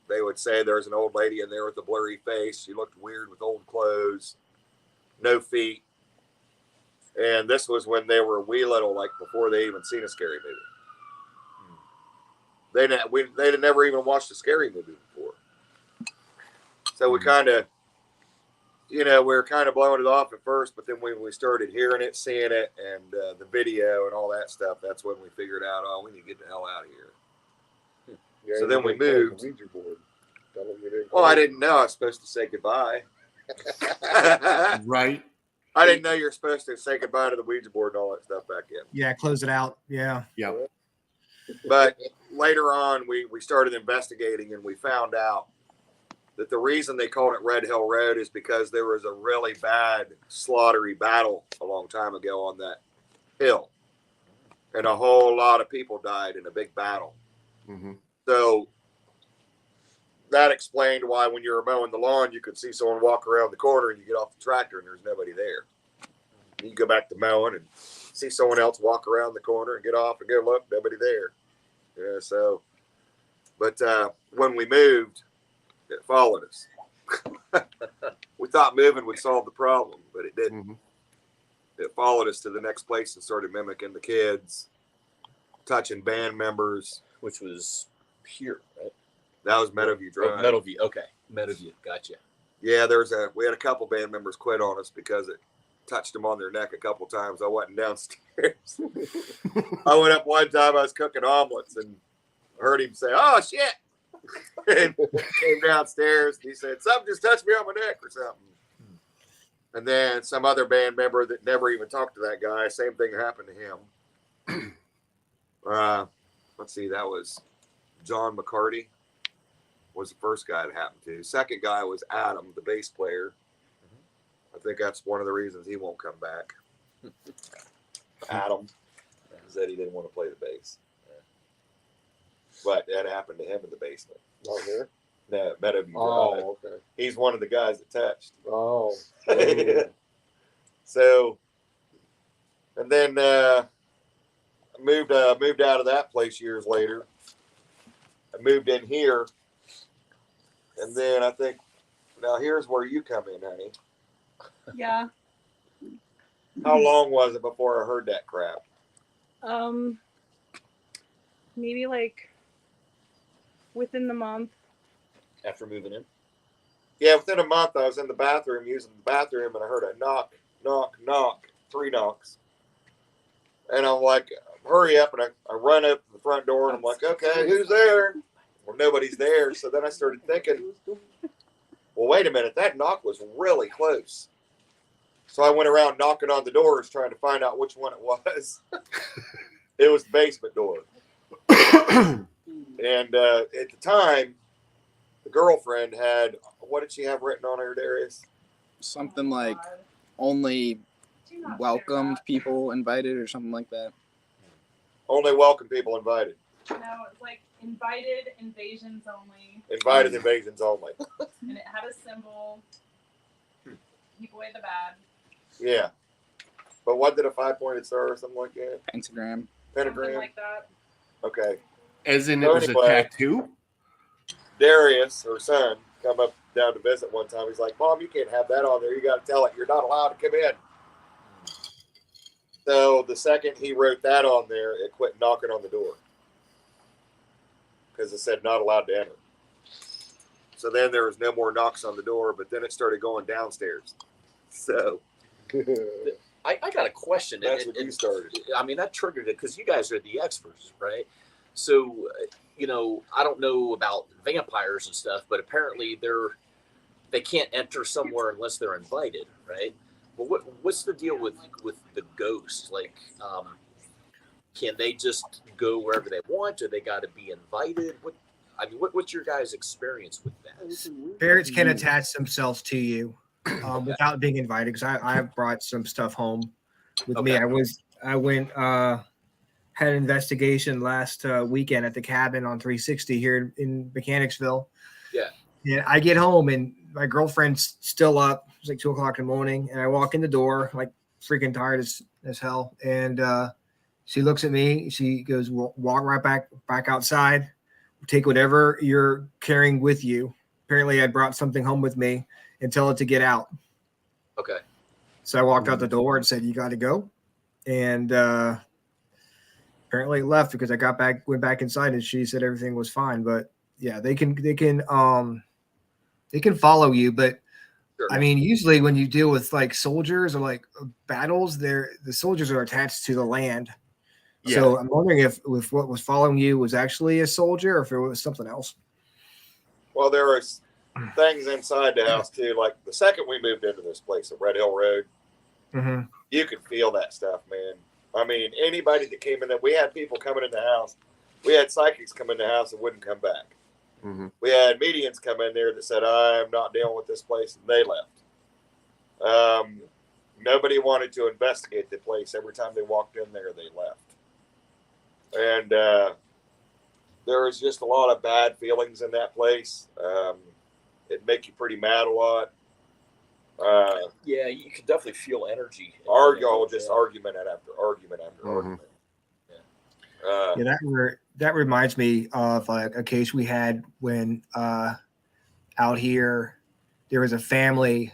Speaker 4: They would say there's an old lady in there with a blurry face. She looked weird with old clothes, no feet. And this was when they were wee little, like before they even seen a scary movie. They'd never even watched a scary movie before. So we kind of, we were kind of blowing it off at first, but then when we started hearing it, seeing it, and the video and all that stuff, that's when we figured out, oh, we need to get the hell out of here.
Speaker 5: Yeah,
Speaker 4: so then we moved.
Speaker 5: Well,
Speaker 4: I didn't know I was supposed to say goodbye.
Speaker 2: Right.
Speaker 4: I didn't know you're supposed to say goodbye to the Ouija board and all that stuff back in.
Speaker 1: Yeah, close it out. Yeah.
Speaker 4: But later on, we started investigating, and we found out that the reason they called it Red Hill Road is because there was a really bad slaughtery battle a long time ago on that hill. And a whole lot of people died in a big battle. So that explained why when you were mowing the lawn, you could see someone walk around the corner and you get off the tractor and there's nobody there. You go back to mowing and see someone else walk around the corner and get off and go, look, nobody there. Yeah, so, but when we moved, it followed us. We thought moving would solve the problem, but it didn't. It followed us to the next place and started mimicking the kids, touching band members.
Speaker 3: Which was here, right?
Speaker 4: That was Meadowview Drive.
Speaker 3: Meadowview, okay. Meadowview, gotcha.
Speaker 4: Yeah, we had a couple band members quit on us because it touched them on their neck a couple times. I wasn't downstairs. I went up one time, I was cooking omelets, and heard him say, "Oh shit!" and came downstairs. And he said, "Something just touched me on my neck or something." And then some other band member that never even talked to that guy. Same thing happened to him. Let's see, that was John McCarty. Was the first guy that happened to. Second guy was Adam, the bass player. I think that's one of the reasons he won't come back. Adam said he didn't want to play the bass. But that happened to him in the basement.
Speaker 5: Not here.
Speaker 4: No, met him.
Speaker 5: Oh, okay.
Speaker 4: He's one of the guys that touched.
Speaker 5: Oh.
Speaker 4: So, and then moved out of that place years later. I moved in here, and then I think now here's where you come in, honey.
Speaker 8: Yeah.
Speaker 4: How long was it before I heard that crap?
Speaker 8: Maybe like within the month.
Speaker 3: After moving in?
Speaker 4: Yeah, within a month I was in the bathroom using the bathroom, and I heard a knock, 3 knocks. And I'm like, hurry up, and I run up to the front door, and I'm like, okay, who's there? Well, nobody's there. So then I started thinking, well, wait a minute, that knock was really close. So I went around knocking on the doors trying to find out which one it was. It was the basement door. And at the time, the girlfriend had, what did she have written on her, Darius?
Speaker 9: Something like only welcomed people invited or something like that.
Speaker 4: Only welcome people invited.
Speaker 8: No, it's like invited invasions only.
Speaker 4: Invited invasions only.
Speaker 8: And it had a symbol. Keep away the bad.
Speaker 4: Yeah. But what did a 5-pointed star or something like that?
Speaker 9: Pentagram.
Speaker 8: Something like that.
Speaker 4: Okay.
Speaker 2: As in
Speaker 4: So
Speaker 2: it was
Speaker 4: anyway,
Speaker 2: a tattoo?
Speaker 4: Darius, her son, come up down to visit one time. He's like, Mom, you can't have that on there. You got to tell it you're not allowed to come in. So the second he wrote that on there, it quit knocking on the door. Because it said not allowed to enter. So then there was no more knocks on the door, but then it started going downstairs. So
Speaker 3: I got a question.
Speaker 4: That's what you started.
Speaker 3: I mean, that triggered it because you guys are the experts, right? So, I don't know about vampires and stuff, but apparently they can't enter somewhere unless they're invited, right? Well, what's the deal with the ghost? Like, can they just go wherever they want, or they got to be invited? What's your guys' experience with that?
Speaker 1: Spirits can attach themselves to you without being invited. Because I brought some stuff home with me. Had an investigation last weekend at the cabin on 360 here in Mechanicsville.
Speaker 3: Yeah.
Speaker 1: And I get home and my girlfriend's still up. It's like 2:00 in the morning. And I walk in the door, like freaking tired as hell. And she looks at me. She goes, walk right back outside. Take whatever you're carrying with you. Apparently I brought something home with me and tell it to get out.
Speaker 3: Okay.
Speaker 1: So I walked out the door and said, you got to go. And apparently it left because I went back inside and she said everything was fine. But yeah, they can follow you. But sure. I mean, usually when you deal with like soldiers or like battles, the soldiers are attached to the land. Yeah. So I'm wondering if what was following you was actually a soldier or if it was something else.
Speaker 4: Well, there was things inside the house too. Like the second we moved into this place at Red Hill Road, you could feel that stuff, man. I mean, anybody that came in there, we had people coming in the house. We had psychics come in the house and wouldn't come back. Mm-hmm. We had mediums come in there that said, I'm not dealing with this place, and they left. Nobody wanted to investigate the place. Every time they walked in there, they left. And there was just a lot of bad feelings in that place. It'd make you pretty mad a lot.
Speaker 3: Yeah, you could definitely feel energy.
Speaker 4: Argument after argument after argument.
Speaker 1: Yeah, that reminds me of a case we had when out here there was a family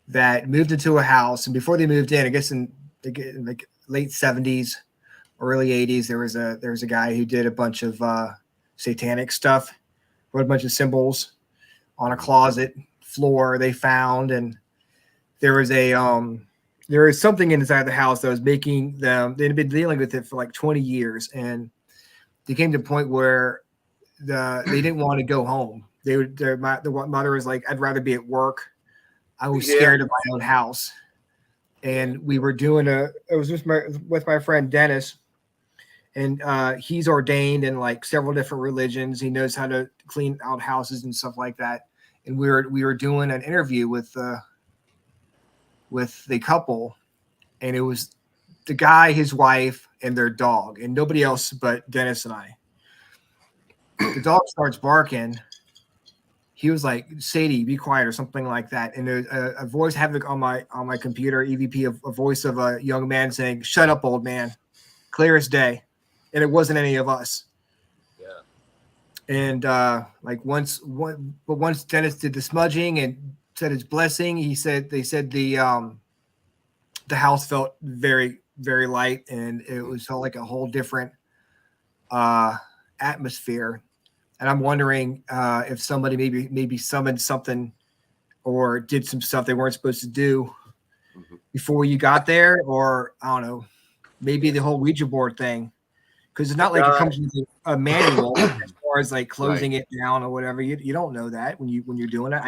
Speaker 1: that moved into a house, and before they moved in, I guess in like late 70s, early 80s, there was a guy who did a bunch of satanic stuff, wrote a bunch of symbols on a closet floor they found, and there was something inside the house that was making them. They'd been dealing with it for like 20 years, and they came to a point where they didn't want to go home. The mother was like, I'd rather be at work. I was scared of my own house. And we were doing it was with my friend Dennis, and he's ordained in like several different religions. He knows how to clean out houses and stuff like that. And we were doing an interview with the couple, and it was the guy, his wife, and their dog, and nobody else but Dennis and I. The dog starts barking. He was like, Sadie, be quiet, or something like that. And a voice havoc on my computer, EVP, a voice of a young man saying, shut up, old man, clear as day. And it wasn't any of us.
Speaker 3: Yeah.
Speaker 1: And once Dennis did the smudging and said his blessing, they said the house felt very, very light, and it felt like a whole different atmosphere. And I'm wondering if somebody maybe summoned something or did some stuff they weren't supposed to do before you got there, or I don't know, maybe the whole Ouija board thing, because it's not like it comes with a manual as far as like closing it down or whatever. You don't know that when you're doing it.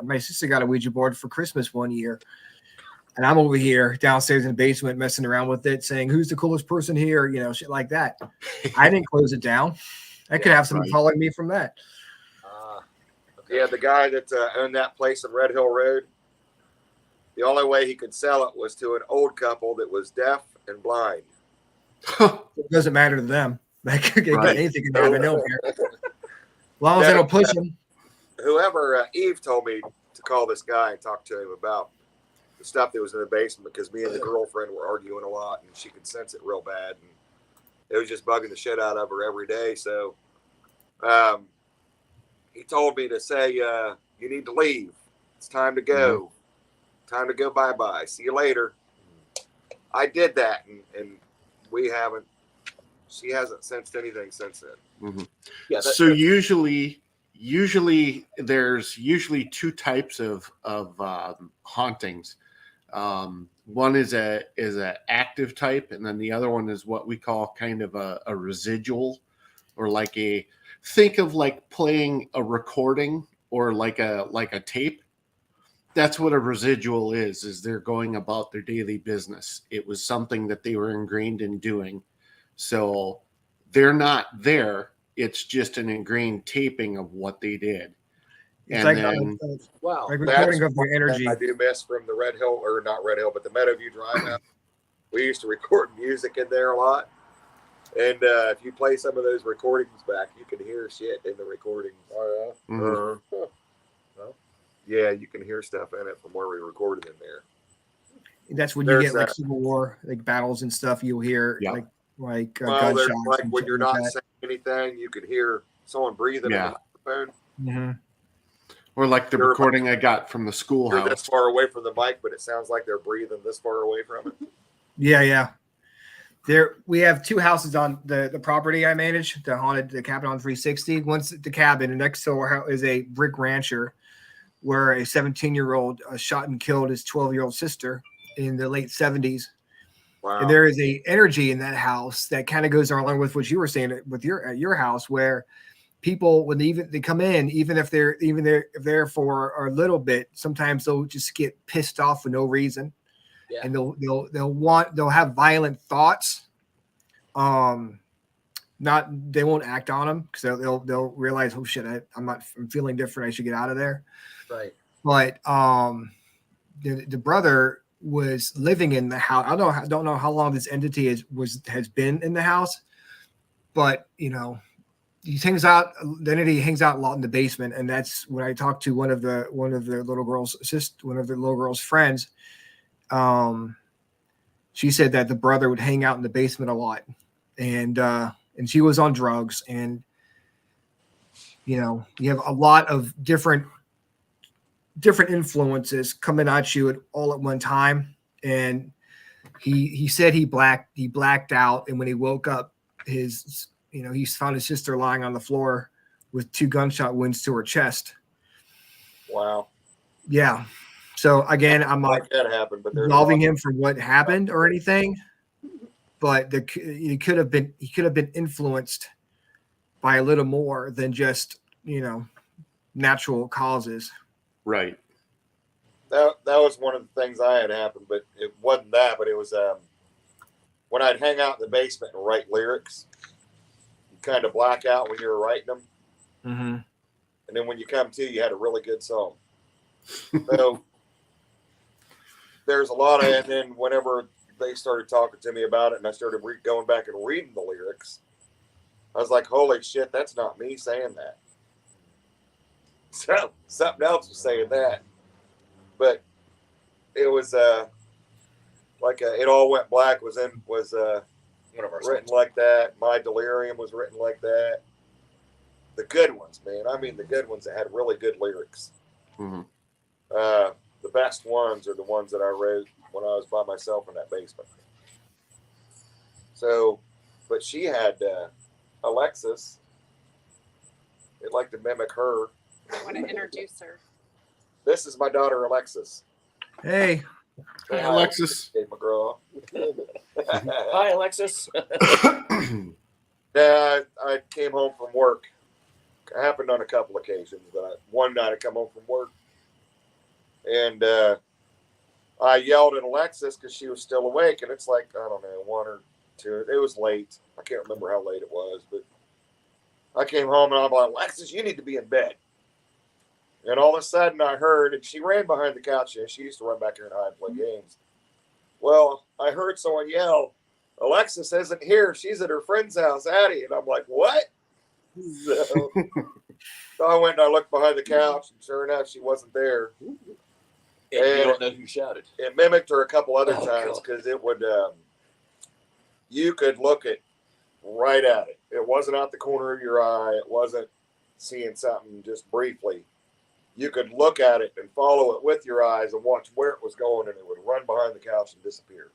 Speaker 1: My sister got a Ouija board for Christmas one year, and I'm over here downstairs in the basement messing around with it, saying, "Who's the coolest person here?" Shit like that. I didn't close it down. I could have somebody following me from that.
Speaker 4: Okay. Yeah, the guy that owned that place on Red Hill Road, the only way he could sell it was to an old couple that was deaf and blind.
Speaker 1: It doesn't matter to them. Anything can happen over here. As long as they don't push him.
Speaker 4: Whoever, Eve told me to call this guy and talk to him about the stuff that was in the basement, because me and the girlfriend were arguing a lot, and she could sense it real bad. And it was just bugging the shit out of her every day. So he told me to say, you need to leave. It's time to go. Time to go bye-bye. See you later. I did that, and she hasn't sensed anything since then.
Speaker 2: Yeah. So usually there's two types of hauntings. One is a active type, and then the other one is what we call kind of a residual, or think of like playing a recording or like a tape. That's what a residual is they're going about their daily business. It was something that they were ingrained in doing. So they're not there. It's just an ingrained taping of what they did.
Speaker 1: It's
Speaker 3: wow.
Speaker 1: Like recording of their energy.
Speaker 4: I do miss from the Red Hill, or not Red Hill, but the Meadowview Drive now. We used to record music in there a lot. And if you play some of those recordings back, you can hear shit in the recordings.
Speaker 5: Oh, yeah?
Speaker 4: Well, yeah, you can hear stuff in it from where we recorded in there.
Speaker 1: That's when you get like Civil War, like battles and stuff. You'll hear like gunshots.
Speaker 4: Like when you're not saying anything, you could hear someone breathing in the microphone.
Speaker 1: Mm-hmm.
Speaker 2: Or like the recording I got from the schoolhouse.
Speaker 4: They're this far away from the mic, but it sounds like they're breathing this far away from it.
Speaker 1: Yeah. We have two houses on the property I manage, the cabin on 360. One's the cabin, and next to our house is a brick rancher where a 17-year-old shot and killed his 12-year-old sister in the late 70s.
Speaker 4: Wow.
Speaker 1: And there is a energy in that house that kind of goes along with what you were saying with your house, where people, when they come in, even if they're there for a little bit, sometimes they'll just get pissed off for no reason.
Speaker 3: Yeah.
Speaker 1: And they'll have violent thoughts. They won't act on them because they'll realize, oh shit, I'm feeling different. I should get out of there.
Speaker 3: Right.
Speaker 1: But the brother was living in the house. I don't know how long this entity has been in the house, but the entity hangs out a lot in the basement, and that's when I talked to one of the little girl's friends. She said that the brother would hang out in the basement a lot, and she was on drugs, and you have a lot of different influences coming at you all at one time. And he said he blacked out, and when he woke up, he found his sister lying on the floor with 2 gunshot wounds to her chest.
Speaker 4: Wow.
Speaker 1: Yeah. So again, I'm not absolving him for what happened or anything, but he could have been influenced by a little more than just, natural causes.
Speaker 2: Right.
Speaker 4: That was one of the things I had happen, but it wasn't that. But it was when I'd hang out in the basement and write lyrics. You kind of black out when you were writing them, and then when you come to, you had a really good song. So there's a lot of, and then whenever they started talking to me about it, and I started going back and reading the lyrics, I was like, "Holy shit, that's not me saying that." So something else was saying that. But it was like It All Went Black was one of our written songs. Like that. My Delirium was written like that. The good ones, man. I mean, the good ones that had really good lyrics.
Speaker 2: Mm-hmm.
Speaker 4: The best ones are the ones that I wrote when I was by myself in that basement. So, but she had Alexis. I'd like to mimic her.
Speaker 8: I want to introduce her.
Speaker 4: This is my daughter, Alexis.
Speaker 1: Hey.
Speaker 2: Hi, Alexis.
Speaker 4: Hey, McGraw.
Speaker 3: Hi, Alexis.
Speaker 4: Yeah, I came home from work. It happened on a couple occasions, but one night I come home from work, and I yelled at Alexis because she was still awake, and it's like, I don't know, 1 or 2. It was late. I can't remember how late it was, but I came home and I'm like, Alexis, you need to be in bed. And all of a sudden I heard, and she ran behind the couch, and she used to run back here and hide and play games. Well, I heard someone yell, Alexis isn't here. She's at her friend's house, Addie. And I'm like, what? So I went and I looked behind the couch, and sure enough, she wasn't there.
Speaker 3: And you don't know who shouted.
Speaker 4: It mimicked her a couple other times because it would, you could look right at it. It wasn't out the corner of your eye. It wasn't seeing something just briefly. You could look at it and follow it with your eyes and watch where it was going, and it would run behind the couch and disappear.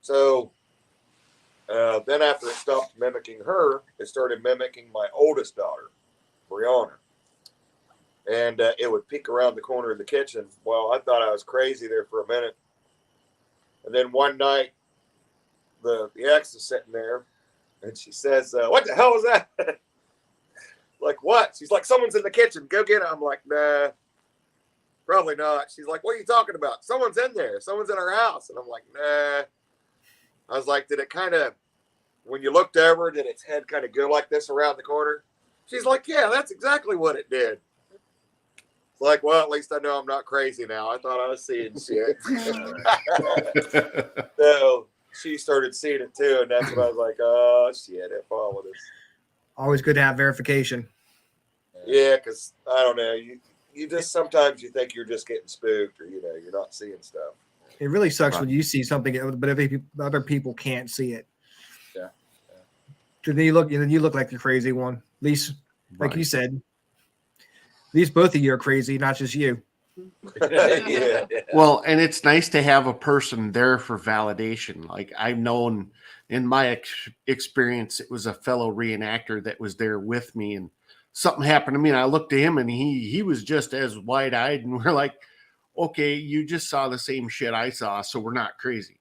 Speaker 4: So then after it stopped mimicking her, it started mimicking my oldest daughter, Brianna. And it would peek around the corner of the kitchen. Well, I thought I was crazy there for a minute. And then one night, the ex is sitting there, and she says, what the hell was that? Like, what? She's like, someone's in the kitchen. Go get it. I'm like, nah, probably not. She's like, what are you talking about? Someone's in there. Someone's in our house. And I'm like, nah. I was like, did it kind of, when you looked over, did its head kind of go like this around the corner? She's like, yeah, that's exactly what it did. It's like, well, at least I know I'm not crazy now. I thought I was seeing shit. So she started seeing it too. And that's when I was like, oh, shit, it followed us.
Speaker 1: Always good to have verification.
Speaker 4: Yeah, because I don't know, you just sometimes you think you're just getting spooked, or you're not seeing stuff.
Speaker 1: It really sucks when you see something, but other people can't see it.
Speaker 4: Yeah.
Speaker 1: So then you look like the crazy one. At least, like you said, at least both of you are crazy, not just you.
Speaker 4: Yeah.
Speaker 2: Well, and it's nice to have a person there for validation. Like I've known in my experience, it was a fellow reenactor that was there with me, and something happened to me, and I looked at him, and he was just as wide-eyed, and we're like, okay, you just saw the same shit I saw, so we're not crazy.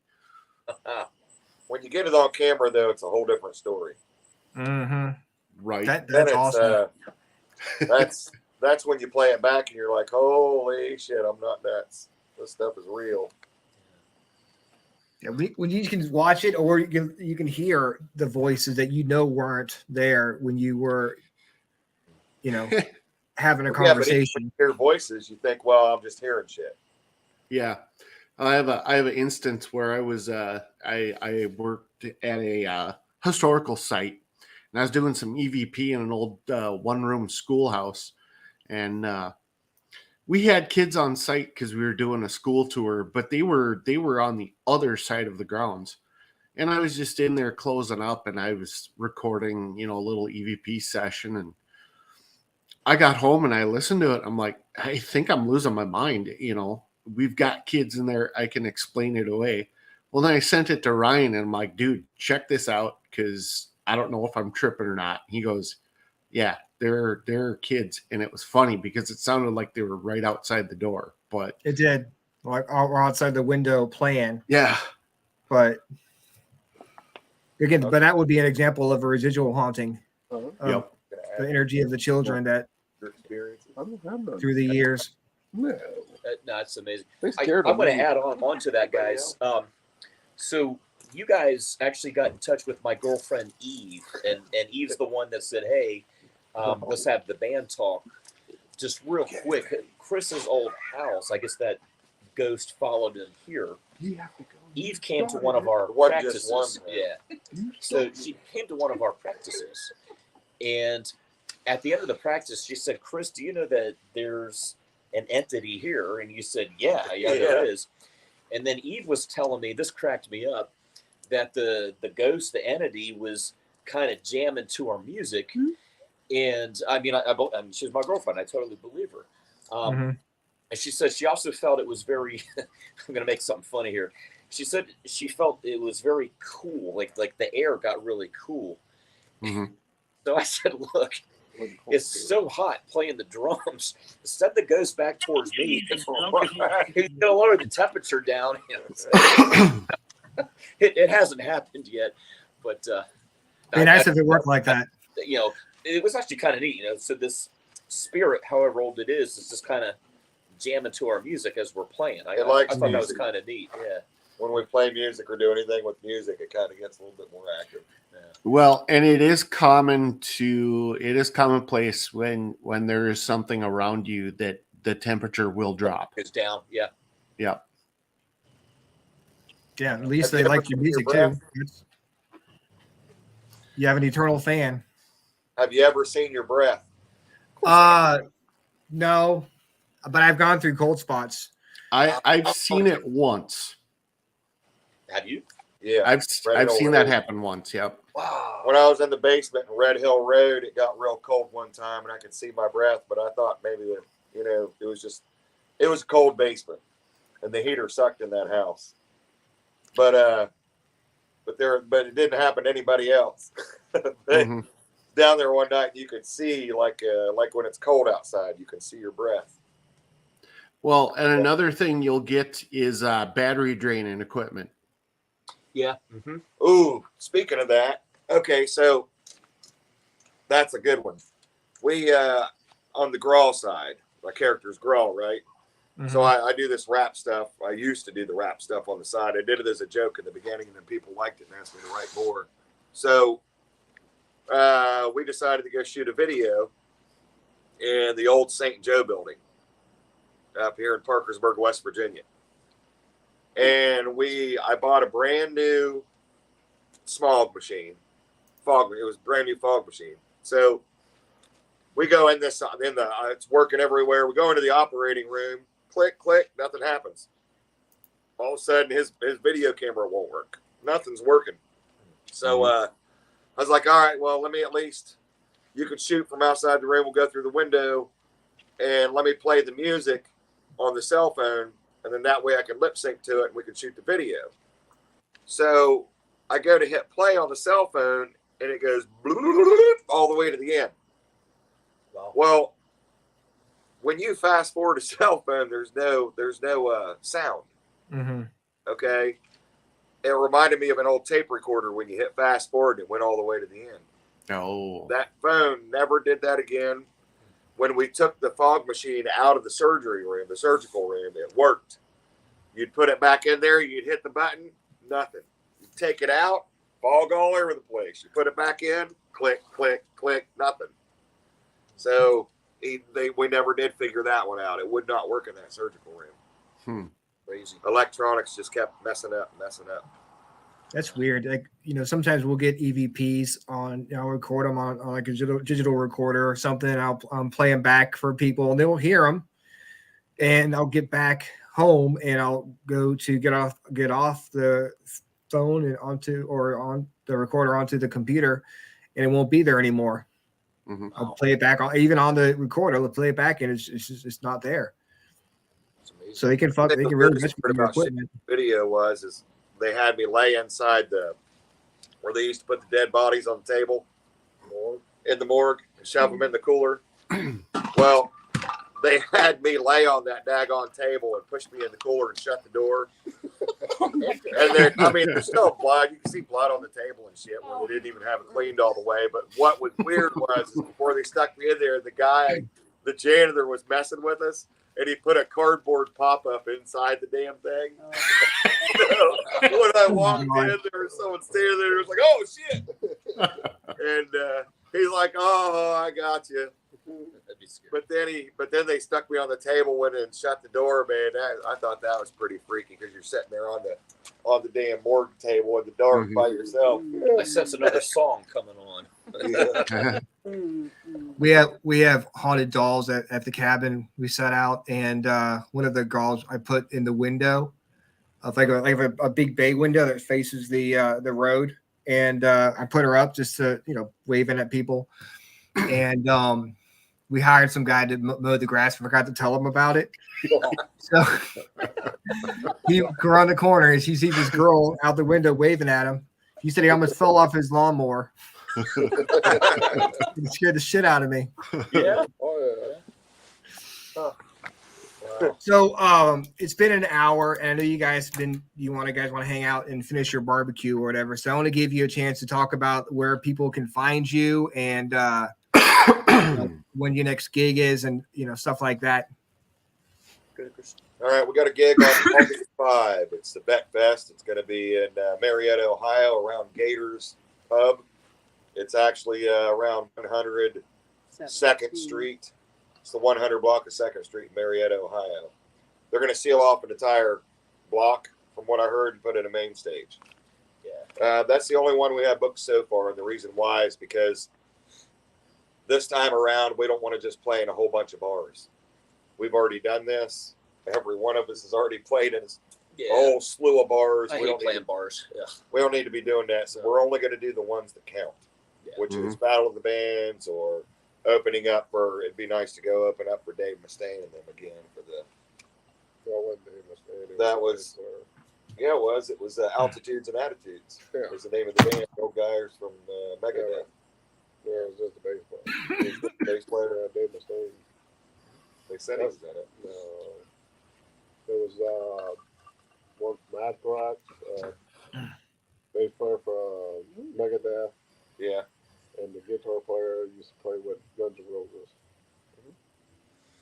Speaker 4: When you get it on camera, though, it's a whole different story.
Speaker 1: Mm-hmm.
Speaker 2: Right.
Speaker 1: That's awesome.
Speaker 4: That's when you play it back, and you're like, holy shit, I'm not nuts. This stuff is real.
Speaker 1: Yeah, when you can watch it, or you can hear the voices that weren't there when you were, having a conversation.
Speaker 4: When you hear voices, you think, well, I'm just hearing shit.
Speaker 2: Yeah, I have an instance where I was I worked at a historical site, and I was doing some EVP in an old one-room schoolhouse, and we had kids on site because we were doing a school tour, but they were on the other side of the grounds. And I was just in there closing up, and I was recording, a little EVP session. And I got home and I listened to it. I'm like, I think I'm losing my mind. We've got kids in there. I can explain it away. Well, then I sent it to Ryan, and I'm like, dude, check this out, because I don't know if I'm tripping or not. He goes, yeah, they're kids. And it was funny because it sounded like they were right outside the door, but
Speaker 1: it did, like, or outside the window playing.
Speaker 2: Yeah.
Speaker 1: But again, but that would be an example of a residual haunting.
Speaker 2: Yep.
Speaker 1: The energy of the children that
Speaker 5: Your experiences. I don't have none.
Speaker 1: through the years.
Speaker 5: No.
Speaker 3: No, it's amazing.
Speaker 5: They
Speaker 3: I'm
Speaker 5: scared
Speaker 3: going
Speaker 5: of
Speaker 3: to
Speaker 5: me.
Speaker 3: add on to that, guys. So you guys actually got in touch with my girlfriend Eve, and Eve's the one that said, "Hey, let's have the band talk." Just real quick, Chris's old house. I guess that ghost followed him here. Eve came to one of our practices. Yeah. So she came to one of our practices, and at the end of the practice, she said, "Chris, do you know that there's an entity here?" And you said, yeah, there is. And then Eve was telling me, this cracked me up, that the ghost, the entity, was kind of jamming to our music. Mm-hmm. And I mean, I mean, she's my girlfriend. I totally believe her. And she said she also felt it was very, I'm going to make something funny here. She said she felt it was very cool. Like the air got really cool. Mm-hmm. So I said, look, it's so hot playing the drums. Send the ghost back towards me. He's going to lower the temperature down. It hasn't happened yet, but
Speaker 1: be nice if it worked like that.
Speaker 3: You know, it was actually kind of neat. You know, so this spirit, however old it is just kind of jamming to our music as we're playing. I thought that was kind of neat. Yeah.
Speaker 4: When we play music or do anything with music, it kind of gets a little bit more active. Yeah.
Speaker 2: Well, and it is commonplace when there is something around you that the temperature will drop.
Speaker 3: It's down. Yeah.
Speaker 2: Yeah.
Speaker 1: Yeah. At least they like your music too. You have an eternal fan.
Speaker 4: Have you ever seen your breath?
Speaker 1: No, but I've gone through cold spots.
Speaker 2: I've seen it once.
Speaker 3: Have you?
Speaker 4: Yeah,
Speaker 2: I've seen that happen once. Yep.
Speaker 4: Wow. When I was in the basement in Red Hill Road, it got real cold one time, and I could see my breath. But I thought maybe that it was a cold basement, and the heater sucked in that house. But it didn't happen to anybody else. Down there one night, you could see like when it's cold outside, you can see your breath.
Speaker 2: Well, and another thing you'll get is battery drain in equipment.
Speaker 3: Yeah. Mm-hmm.
Speaker 4: Ooh, speaking of that, okay, so that's a good one. We on the Grawl side, my character's Grawl, right? Mm-hmm. So I do this rap stuff. I used to do the rap stuff on the side. I did it as a joke in the beginning, and then people liked it and asked me to write more. So we decided to go shoot a video in the old St. Joe building up here in Parkersburg, West Virginia. And I bought a brand new smog machine. It was a brand new fog machine. So we go in it's working everywhere. We go into the operating room, click, click, nothing happens. All of a sudden his video camera won't work. Nothing's working. So I was like, all right, well, let me you can shoot from outside the room. We'll go through the window and let me play the music on the cell phone. And then that way I can lip sync to it and we can shoot the video. So I go to hit play on the cell phone and it goes all the way to the end. Wow. Well, when you fast forward a cell phone, there's no sound. Mm-hmm. Okay. It reminded me of an old tape recorder when you hit fast forward and it went all the way to the end.
Speaker 2: Oh.
Speaker 4: That phone never did that again. When we took the fog machine out of the surgical room, it worked. You'd put it back in there, you'd hit the button, nothing. You'd take it out, fog all over the place. You put it back in, click, click, click, nothing. So we never did figure that one out. It would not work in that surgical room. Crazy. Electronics just kept messing up.
Speaker 1: That's weird. Like, sometimes we'll get EVPs I'll record them on like a digital recorder or something. I'll play them back for people and they'll hear them. And I'll get back home and I'll go to get off the phone and on the recorder onto the computer and it won't be there anymore. Mm-hmm. I'll play it back even on the recorder. I'll play it back and it's not there. So they can really mess with your equipment.
Speaker 4: Video is they had me lay inside where they used to put the dead bodies on the table in the morgue and shove them in the cooler. Well, they had me lay on that daggone table and push me in the cooler and shut the door. And then, I mean, there's still blood. You can see blood on the table and shit where they didn't even have it cleaned all the way. But what was weird was is before they stuck me in there, the janitor was messing with us, and he put a cardboard pop-up inside the damn thing. So when I walked in, there was someone standing there. It was like, oh, shit. And he's like, oh, I got you. But then they stuck me on the table, went and shut the door, man. I thought that was pretty freaky because you're sitting there on the damn morgue table in the dark by yourself.
Speaker 3: I sense another song coming on.
Speaker 1: We have haunted dolls at the cabin we set out, and one of the dolls I put in the window of like a big bay window that faces the road, and I put her up just to waving at people, and we hired some guy to mow the grass. Forgot to tell him about it. So he around the corner and he sees this girl out the window waving at him. He said he almost fell off his lawnmower. It scared the shit out of me.
Speaker 3: Yeah.
Speaker 5: Oh yeah.
Speaker 1: So it's been an hour, and I know you guys want to hang out and finish your barbecue or whatever. So I want to give you a chance to talk about where people can find you and when your next gig is, and stuff like that.
Speaker 4: All right, we got a gig on August 5. It's the Bet Fest. It's going to be in Marietta, Ohio, around Gators Pub. It's actually around 100 2nd Street. It's the 100 block of 2nd Street in Marietta, Ohio. They're going to seal off an entire block, from what I heard, and put in a main stage. Yeah, that's the only one we have booked so far, and the reason why is because this time around, we don't want to just play in a whole bunch of bars. We've already done this. Every one of us has already played in a whole slew of bars.
Speaker 3: I hate playing bars. Yeah.
Speaker 4: We don't need to be doing that. So we're only going to do the ones that count, which is Battle of the Bands or opening up for, it'd be nice to go open up for Dave Mustaine and them again for the. That was, yeah, it was. It was Altitudes and Attitudes. Yeah. Was the name of the band. Old guys from Megadeth.
Speaker 5: Yeah, it was just a bass player.
Speaker 4: Bass player,
Speaker 5: Dave Mustaine.
Speaker 4: They said he was in it.
Speaker 5: No. There was one from Anthrax, bass player for Megadeth.
Speaker 4: Yeah.
Speaker 5: And the guitar player used to play with Guns N' Roses.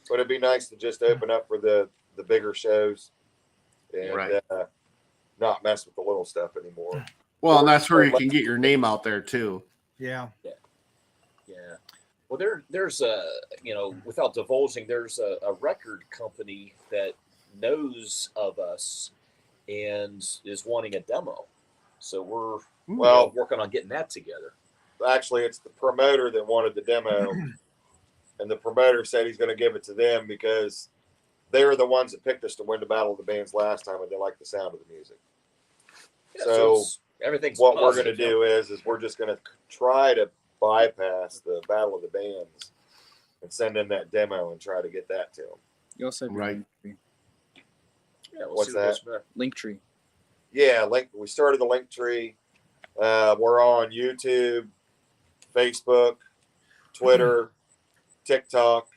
Speaker 4: But it'd be nice to just open up for the bigger shows and not mess with the little stuff anymore.
Speaker 2: Well, and that's where you can get your name out there too.
Speaker 1: Yeah.
Speaker 3: Yeah. Well, there's without divulging, there's a record company that knows of us and is wanting a demo. So we're working on getting that together.
Speaker 4: Actually, it's the promoter that wanted the demo, and the promoter said he's going to give it to them because they were the ones that picked us to win the Battle of the Bands last time, and they like the sound of the music. Yeah, so
Speaker 3: everything's
Speaker 4: what we're going to do is we're just going to try to bypass the Battle of the Bands and send in that demo and try to get that to them.
Speaker 9: You also have Linktree.
Speaker 3: Yeah,
Speaker 4: what's that?
Speaker 9: Linktree.
Speaker 4: Yeah, we started the Linktree. We're on YouTube, Facebook, Twitter, TikTok.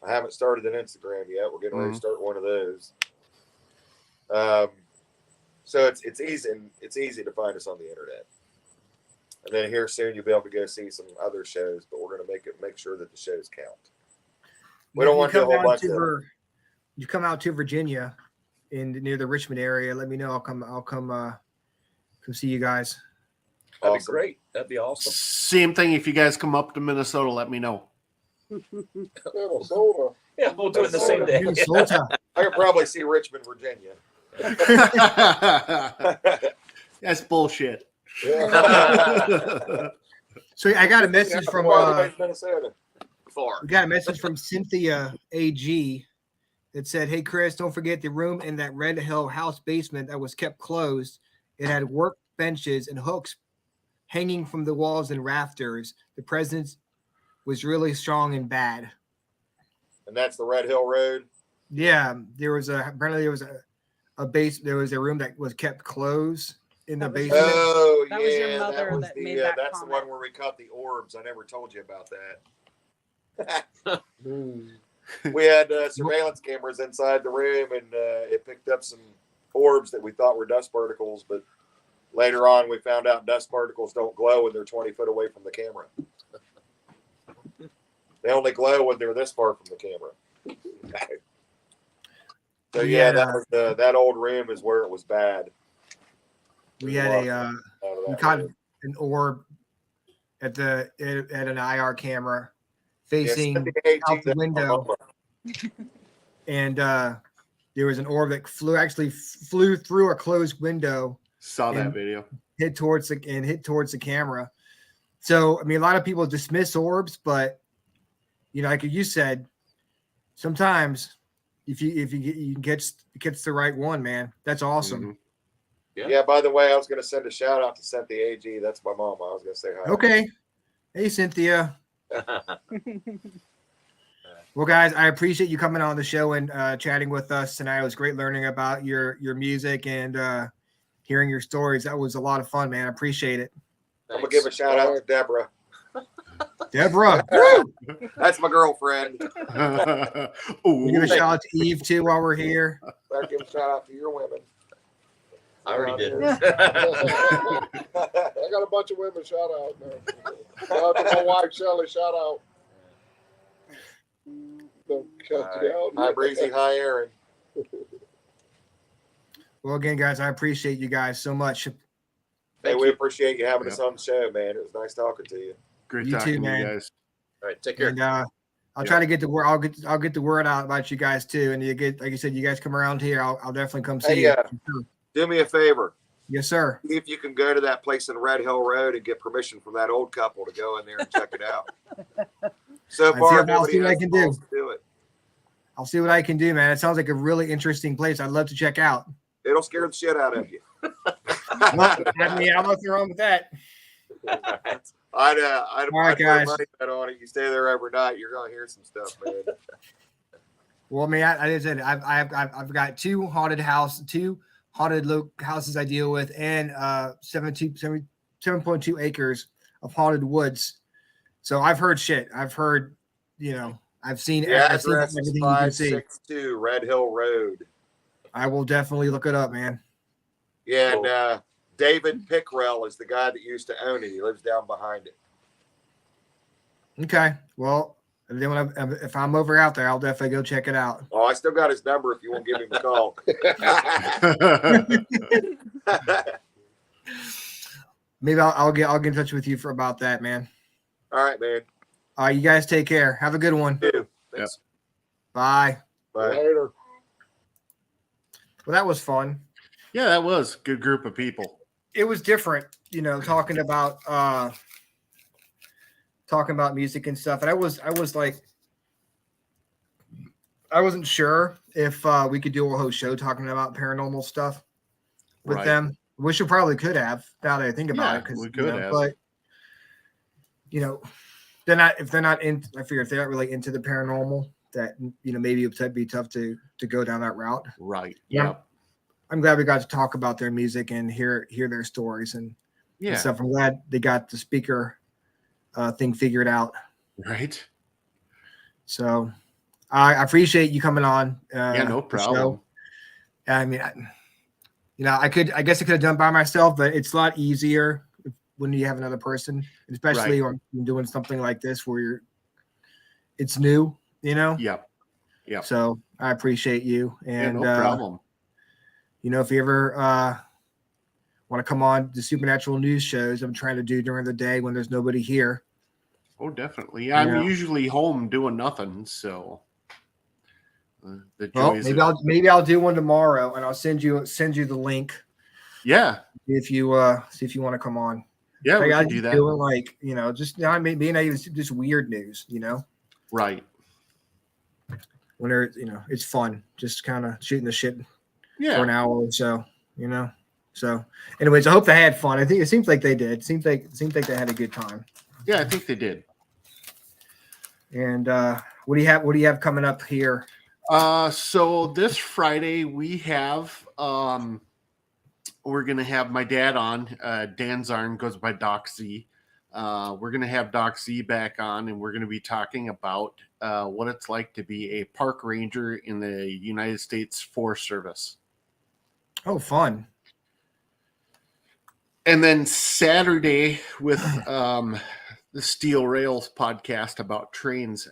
Speaker 4: I haven't started an Instagram yet. We're getting ready to start one of those. So it's easy. It's easy to find us on the internet. And then here soon you'll be able to go see some other shows, but we're going to make sure that the shows count. We don't want to do a whole bunch of.
Speaker 1: You come out to Virginia, near the Richmond area. Let me know. I'll come see you guys.
Speaker 3: That'd be great. That'd be awesome.
Speaker 2: Same thing. If you guys come up to Minnesota, let me know.
Speaker 5: Minnesota.
Speaker 3: Yeah, we'll do it the same day.
Speaker 1: Minnesota.
Speaker 4: I could probably see Richmond, Virginia.
Speaker 2: That's bullshit.
Speaker 5: Yeah.
Speaker 1: So I got a message from
Speaker 4: Minnesota.
Speaker 1: We got a message from Cynthia AG that said, "Hey Chris, don't forget the room in that Red Hill house basement that was kept closed. It had work benches and hooks hanging from the walls and rafters. The presence was really strong and bad."
Speaker 4: And that's the Red Hill Road.
Speaker 1: Yeah, there was a room that was kept closed in the basement.
Speaker 4: Oh,
Speaker 7: That was your mother that made that
Speaker 4: that's
Speaker 7: comment.
Speaker 4: the one where we caught the orbs. I never told you about that. We had surveillance cameras inside the room, and it picked up some orbs that we thought were dust particles, but later on we found out dust particles don't glow when they're 20 foot away from the camera. They only glow when they're this far from the camera. So yeah, that was that old room is where it was bad.
Speaker 1: We had we caught an orb at an IR camera facing out the window, and there was an orb that flew through a closed window.
Speaker 2: Saw that video.
Speaker 1: Hit towards the camera. So I mean, a lot of people dismiss orbs, but like you said, sometimes if you get the right one, man, that's awesome.
Speaker 2: Mm-hmm.
Speaker 4: Yeah. By the way, I was going to send a shout out to Cynthia AG. That's my mom. I was going to say hi.
Speaker 1: Okay. Hey, Cynthia. Well, guys, I appreciate you coming on the show and chatting with us tonight. It was great learning about your music and hearing your stories. That was a lot of fun, man. I appreciate it.
Speaker 4: I'm going to give a shout out to Deborah.
Speaker 1: Deborah.
Speaker 4: That's my girlfriend.
Speaker 1: Give a shout out to Eve, too, while we're here.
Speaker 4: Better give a shout out to your women.
Speaker 3: I already did.
Speaker 5: I got a bunch of women shout out now. Shout out to my wife, Shelly. Shout out. Don't cut you out.
Speaker 4: Hi, Breezy. Hi, Aaron.
Speaker 1: Well, again, guys, I appreciate you guys so much.
Speaker 4: Hey, we appreciate you having us on the show, man. It was nice talking to you.
Speaker 2: Great
Speaker 1: You
Speaker 2: talking
Speaker 1: too,
Speaker 2: to
Speaker 1: man.
Speaker 2: you guys.
Speaker 3: All right, take care.
Speaker 1: And I'll try to get the word. I'll get the word out about you guys too. And you get, like you said, you guys come around here. I'll definitely come see you.
Speaker 4: Do me a favor.
Speaker 1: Yes, sir.
Speaker 4: See if you can go to that place in Red Hill Road and get permission from that old couple to go in there and check it out. So far,
Speaker 1: I'll see what I can do.
Speaker 4: Do it.
Speaker 1: I'll see what I can do, man. It sounds like a really interesting place. I'd love to check out.
Speaker 4: It'll scare the shit out of you.
Speaker 1: I mean, I'm nothing wrong with that.
Speaker 4: I'd
Speaker 1: All right, guys.
Speaker 4: put money bet on it. You stay there overnight, you're gonna hear some stuff, man.
Speaker 1: Well, I mean, I said I've got two haunted houses I deal with, and 7.2 acres of haunted woods. So I've heard shit. I've heard, I've seen
Speaker 4: Address
Speaker 1: everything
Speaker 4: is
Speaker 1: you can see.
Speaker 4: 562 Red Hill Road.
Speaker 1: I will definitely look it up, man.
Speaker 4: Yeah, and David Pickrell is the guy that used to own it. He lives down behind it.
Speaker 1: Okay. Well, then if I'm over out there, I'll definitely go check it out.
Speaker 4: Oh, I still got his number if you want to give him a call.
Speaker 1: Maybe I'll get in touch with you about that, man.
Speaker 4: All right, man.
Speaker 1: All right, you guys take care. Have a good one.
Speaker 4: Thanks.
Speaker 2: Yep.
Speaker 1: Bye.
Speaker 4: Bye.
Speaker 5: Later.
Speaker 1: Well, that was fun.
Speaker 2: Yeah, that was a good group of people.
Speaker 1: It was different, talking about music and stuff. And I was like, I wasn't sure if we could do a whole show talking about paranormal stuff with them. Wish we probably could have, now that I think about it. Because
Speaker 2: we could have.
Speaker 1: But they're not. If they're not in, I figure if they're not really into the paranormal, that maybe it would be tough to go down that route.
Speaker 2: Right.
Speaker 1: Yeah. I'm glad we got to talk about their music and hear their stories and stuff. I'm glad they got the speaker thing figured out.
Speaker 2: Right.
Speaker 1: So I appreciate you coming on.
Speaker 2: Yeah, no problem.
Speaker 1: I mean, I guess I could have done it by myself, but it's a lot easier when you have another person, especially when you're doing something like this where it's new,
Speaker 2: Yeah.
Speaker 1: So I appreciate you. And
Speaker 2: no problem.
Speaker 1: If you ever want to come on the supernatural news shows I'm trying to do during the day when there's nobody here.
Speaker 2: Oh, definitely. I'm usually home doing nothing, so
Speaker 1: maybe I'll do one tomorrow, and I'll send you the link.
Speaker 2: Yeah.
Speaker 1: If you want to come on.
Speaker 2: Yeah, we
Speaker 1: can
Speaker 2: do that.
Speaker 1: Doing just weird news,
Speaker 2: Right.
Speaker 1: When it's fun, just kind of shooting the shit.
Speaker 2: Yeah.
Speaker 1: For an hour or so, So, anyways, I hope they had fun. I think it seems like they did. It seems like they had a good time.
Speaker 2: Yeah, I think they did.
Speaker 1: And what do you have coming up here?
Speaker 2: So this Friday we have we're gonna have my dad on. Dan Zarn goes by Doc Z. We're gonna have Doc Z back on, and we're gonna be talking about what it's like to be a park ranger in the United States Forest Service.
Speaker 1: Oh, fun.
Speaker 2: And then Saturday with the Steel Rails podcast about trains.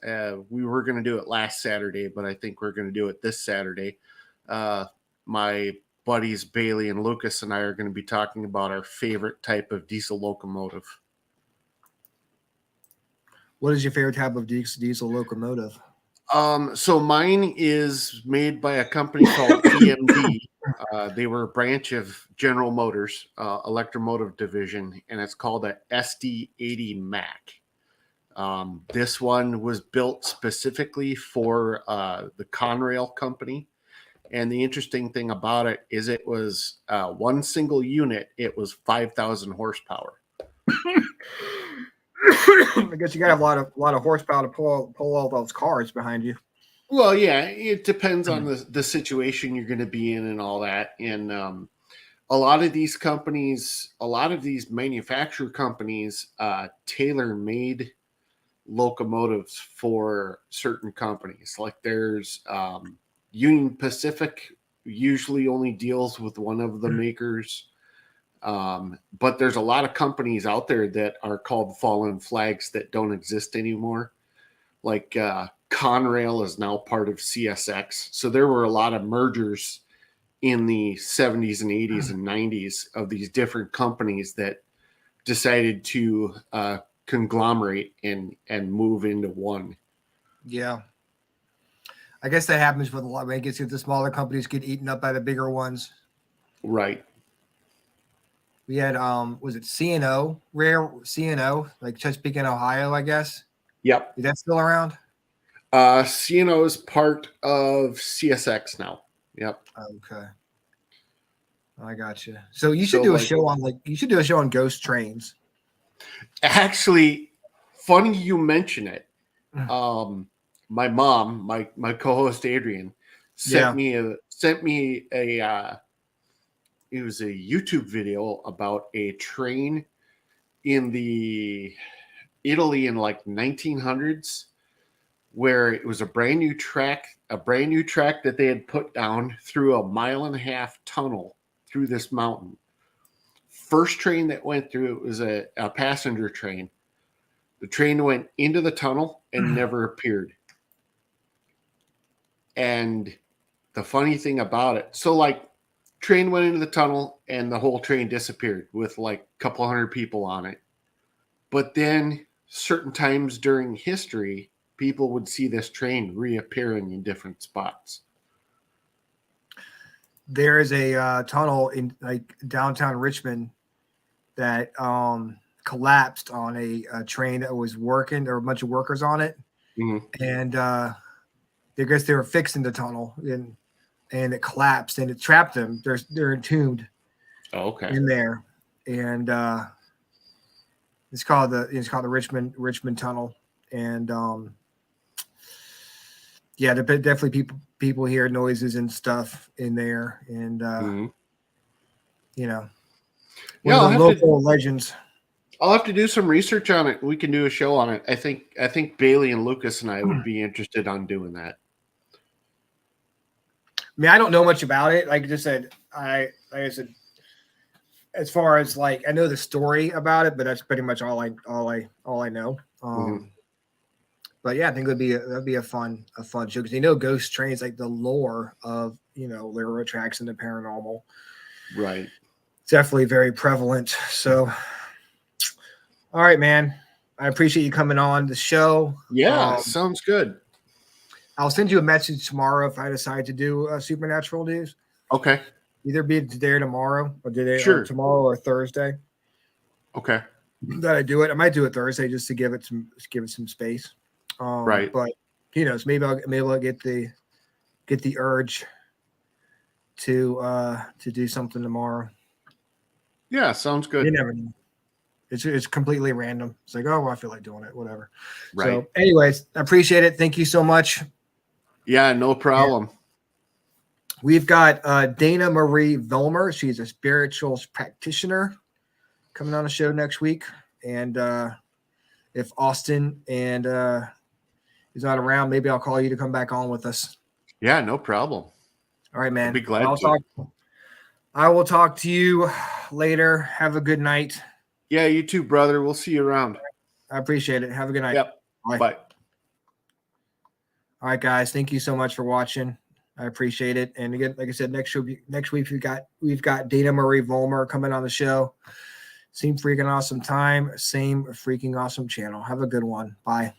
Speaker 2: We were going to do it last Saturday, but I think we're going to do it this Saturday. My buddies Bailey and Lucas and I are going to be talking about our favorite type of diesel locomotive.
Speaker 1: What is your favorite type of diesel locomotive?
Speaker 2: So mine is made by a company called EMD. They were a branch of General Motors, electromotive division, and it's called a SD80 Mac. This one was built specifically for the Conrail company. And the interesting thing about it is it was one single unit. It was 5,000 horsepower.
Speaker 1: I guess you got to have a lot of horsepower to pull all those cars behind you.
Speaker 2: Well, yeah, it depends on the situation you're going to be in and all that. And a lot of these companies, a lot of these manufacturer companies, tailor-made locomotives for certain companies. Like there's Union Pacific usually only deals with one of the makers. But there's a lot of companies out there that are called fallen flags that don't exist anymore. Like Conrail is now part of CSX. So there were a lot of mergers in the 70s and 80s and 90s of these different companies that decided to conglomerate and move into one.
Speaker 1: Yeah. I guess that happens with a lot. I guess if the smaller companies get eaten up by the bigger ones.
Speaker 2: Right.
Speaker 1: We had was it CNO, like Chesapeake in Ohio, I guess.
Speaker 2: Yep.
Speaker 1: Is that still around?
Speaker 2: CNO is part of CSX now. Yep.
Speaker 1: Okay. I got you. So you should do a show on ghost trains.
Speaker 2: Actually, funny you mention it. My mom, my co-host Adrian, sent me a it was a YouTube video about a train in the Italy in like 1900s, where it was a brand new track that they had put down through a 1.5-mile tunnel through this mountain. First train that went through it was a passenger train. The train went into the tunnel and never appeared. And the funny thing about it, so like train went into the tunnel and the whole train disappeared with like a couple hundred people on it. But then certain times during history, people would see this train reappearing in different spots.
Speaker 1: There is a tunnel in like downtown Richmond that collapsed on a train that was working. There were a bunch of workers on it. Mm-hmm. And I guess they were fixing the tunnel and it collapsed and it trapped them. They're entombed in there. And it's called the Richmond Tunnel. And yeah, there definitely people hear noises and stuff in there. And you know, local legends.
Speaker 2: I'll have to do some research on it. We can do a show on it. I think Bailey and Lucas and I would be interested on doing that.
Speaker 1: I mean, I don't know much about it. Like I said, as far as like, I know the story about it, but that's pretty much all I know. But yeah, I think that'd be a fun show because ghost trains, like the lore of railroad tracks and the paranormal,
Speaker 2: right?
Speaker 1: It's definitely very prevalent. So, all right, man, I appreciate you coming on the show.
Speaker 2: Yeah, sounds good.
Speaker 1: I'll send you a message tomorrow if I decide to do Supernatural News.
Speaker 2: Okay.
Speaker 1: Either be today or tomorrow, or tomorrow or Thursday.
Speaker 2: Okay.
Speaker 1: That I do it. I might do it Thursday just to give it some space.
Speaker 2: Right.
Speaker 1: But maybe I'll get the urge to do something tomorrow.
Speaker 2: Yeah, sounds good.
Speaker 1: You never know. It's completely random. It's like, oh, well, I feel like doing it, whatever.
Speaker 2: Right.
Speaker 1: So, anyways, I appreciate it. Thank you so much.
Speaker 2: Yeah, no problem.
Speaker 1: Yeah. We've got Dana Marie Vilmer. She's a spiritual practitioner coming on the show next week. And if Austin and is not around, maybe I'll call you to come back on with us.
Speaker 2: Yeah, no problem.
Speaker 1: All right, man.
Speaker 2: I'd be glad to.
Speaker 1: I will talk to you later. Have a good night.
Speaker 2: Yeah, you too, brother. We'll see you around.
Speaker 1: I appreciate it. Have a good night.
Speaker 2: Yep. Bye.
Speaker 1: All right, guys. Thank you so much for watching. I appreciate it. And again, like I said, next week we've got Dana Marie Volmer coming on the show. Same freaking awesome time, same freaking awesome channel. Have a good one. Bye.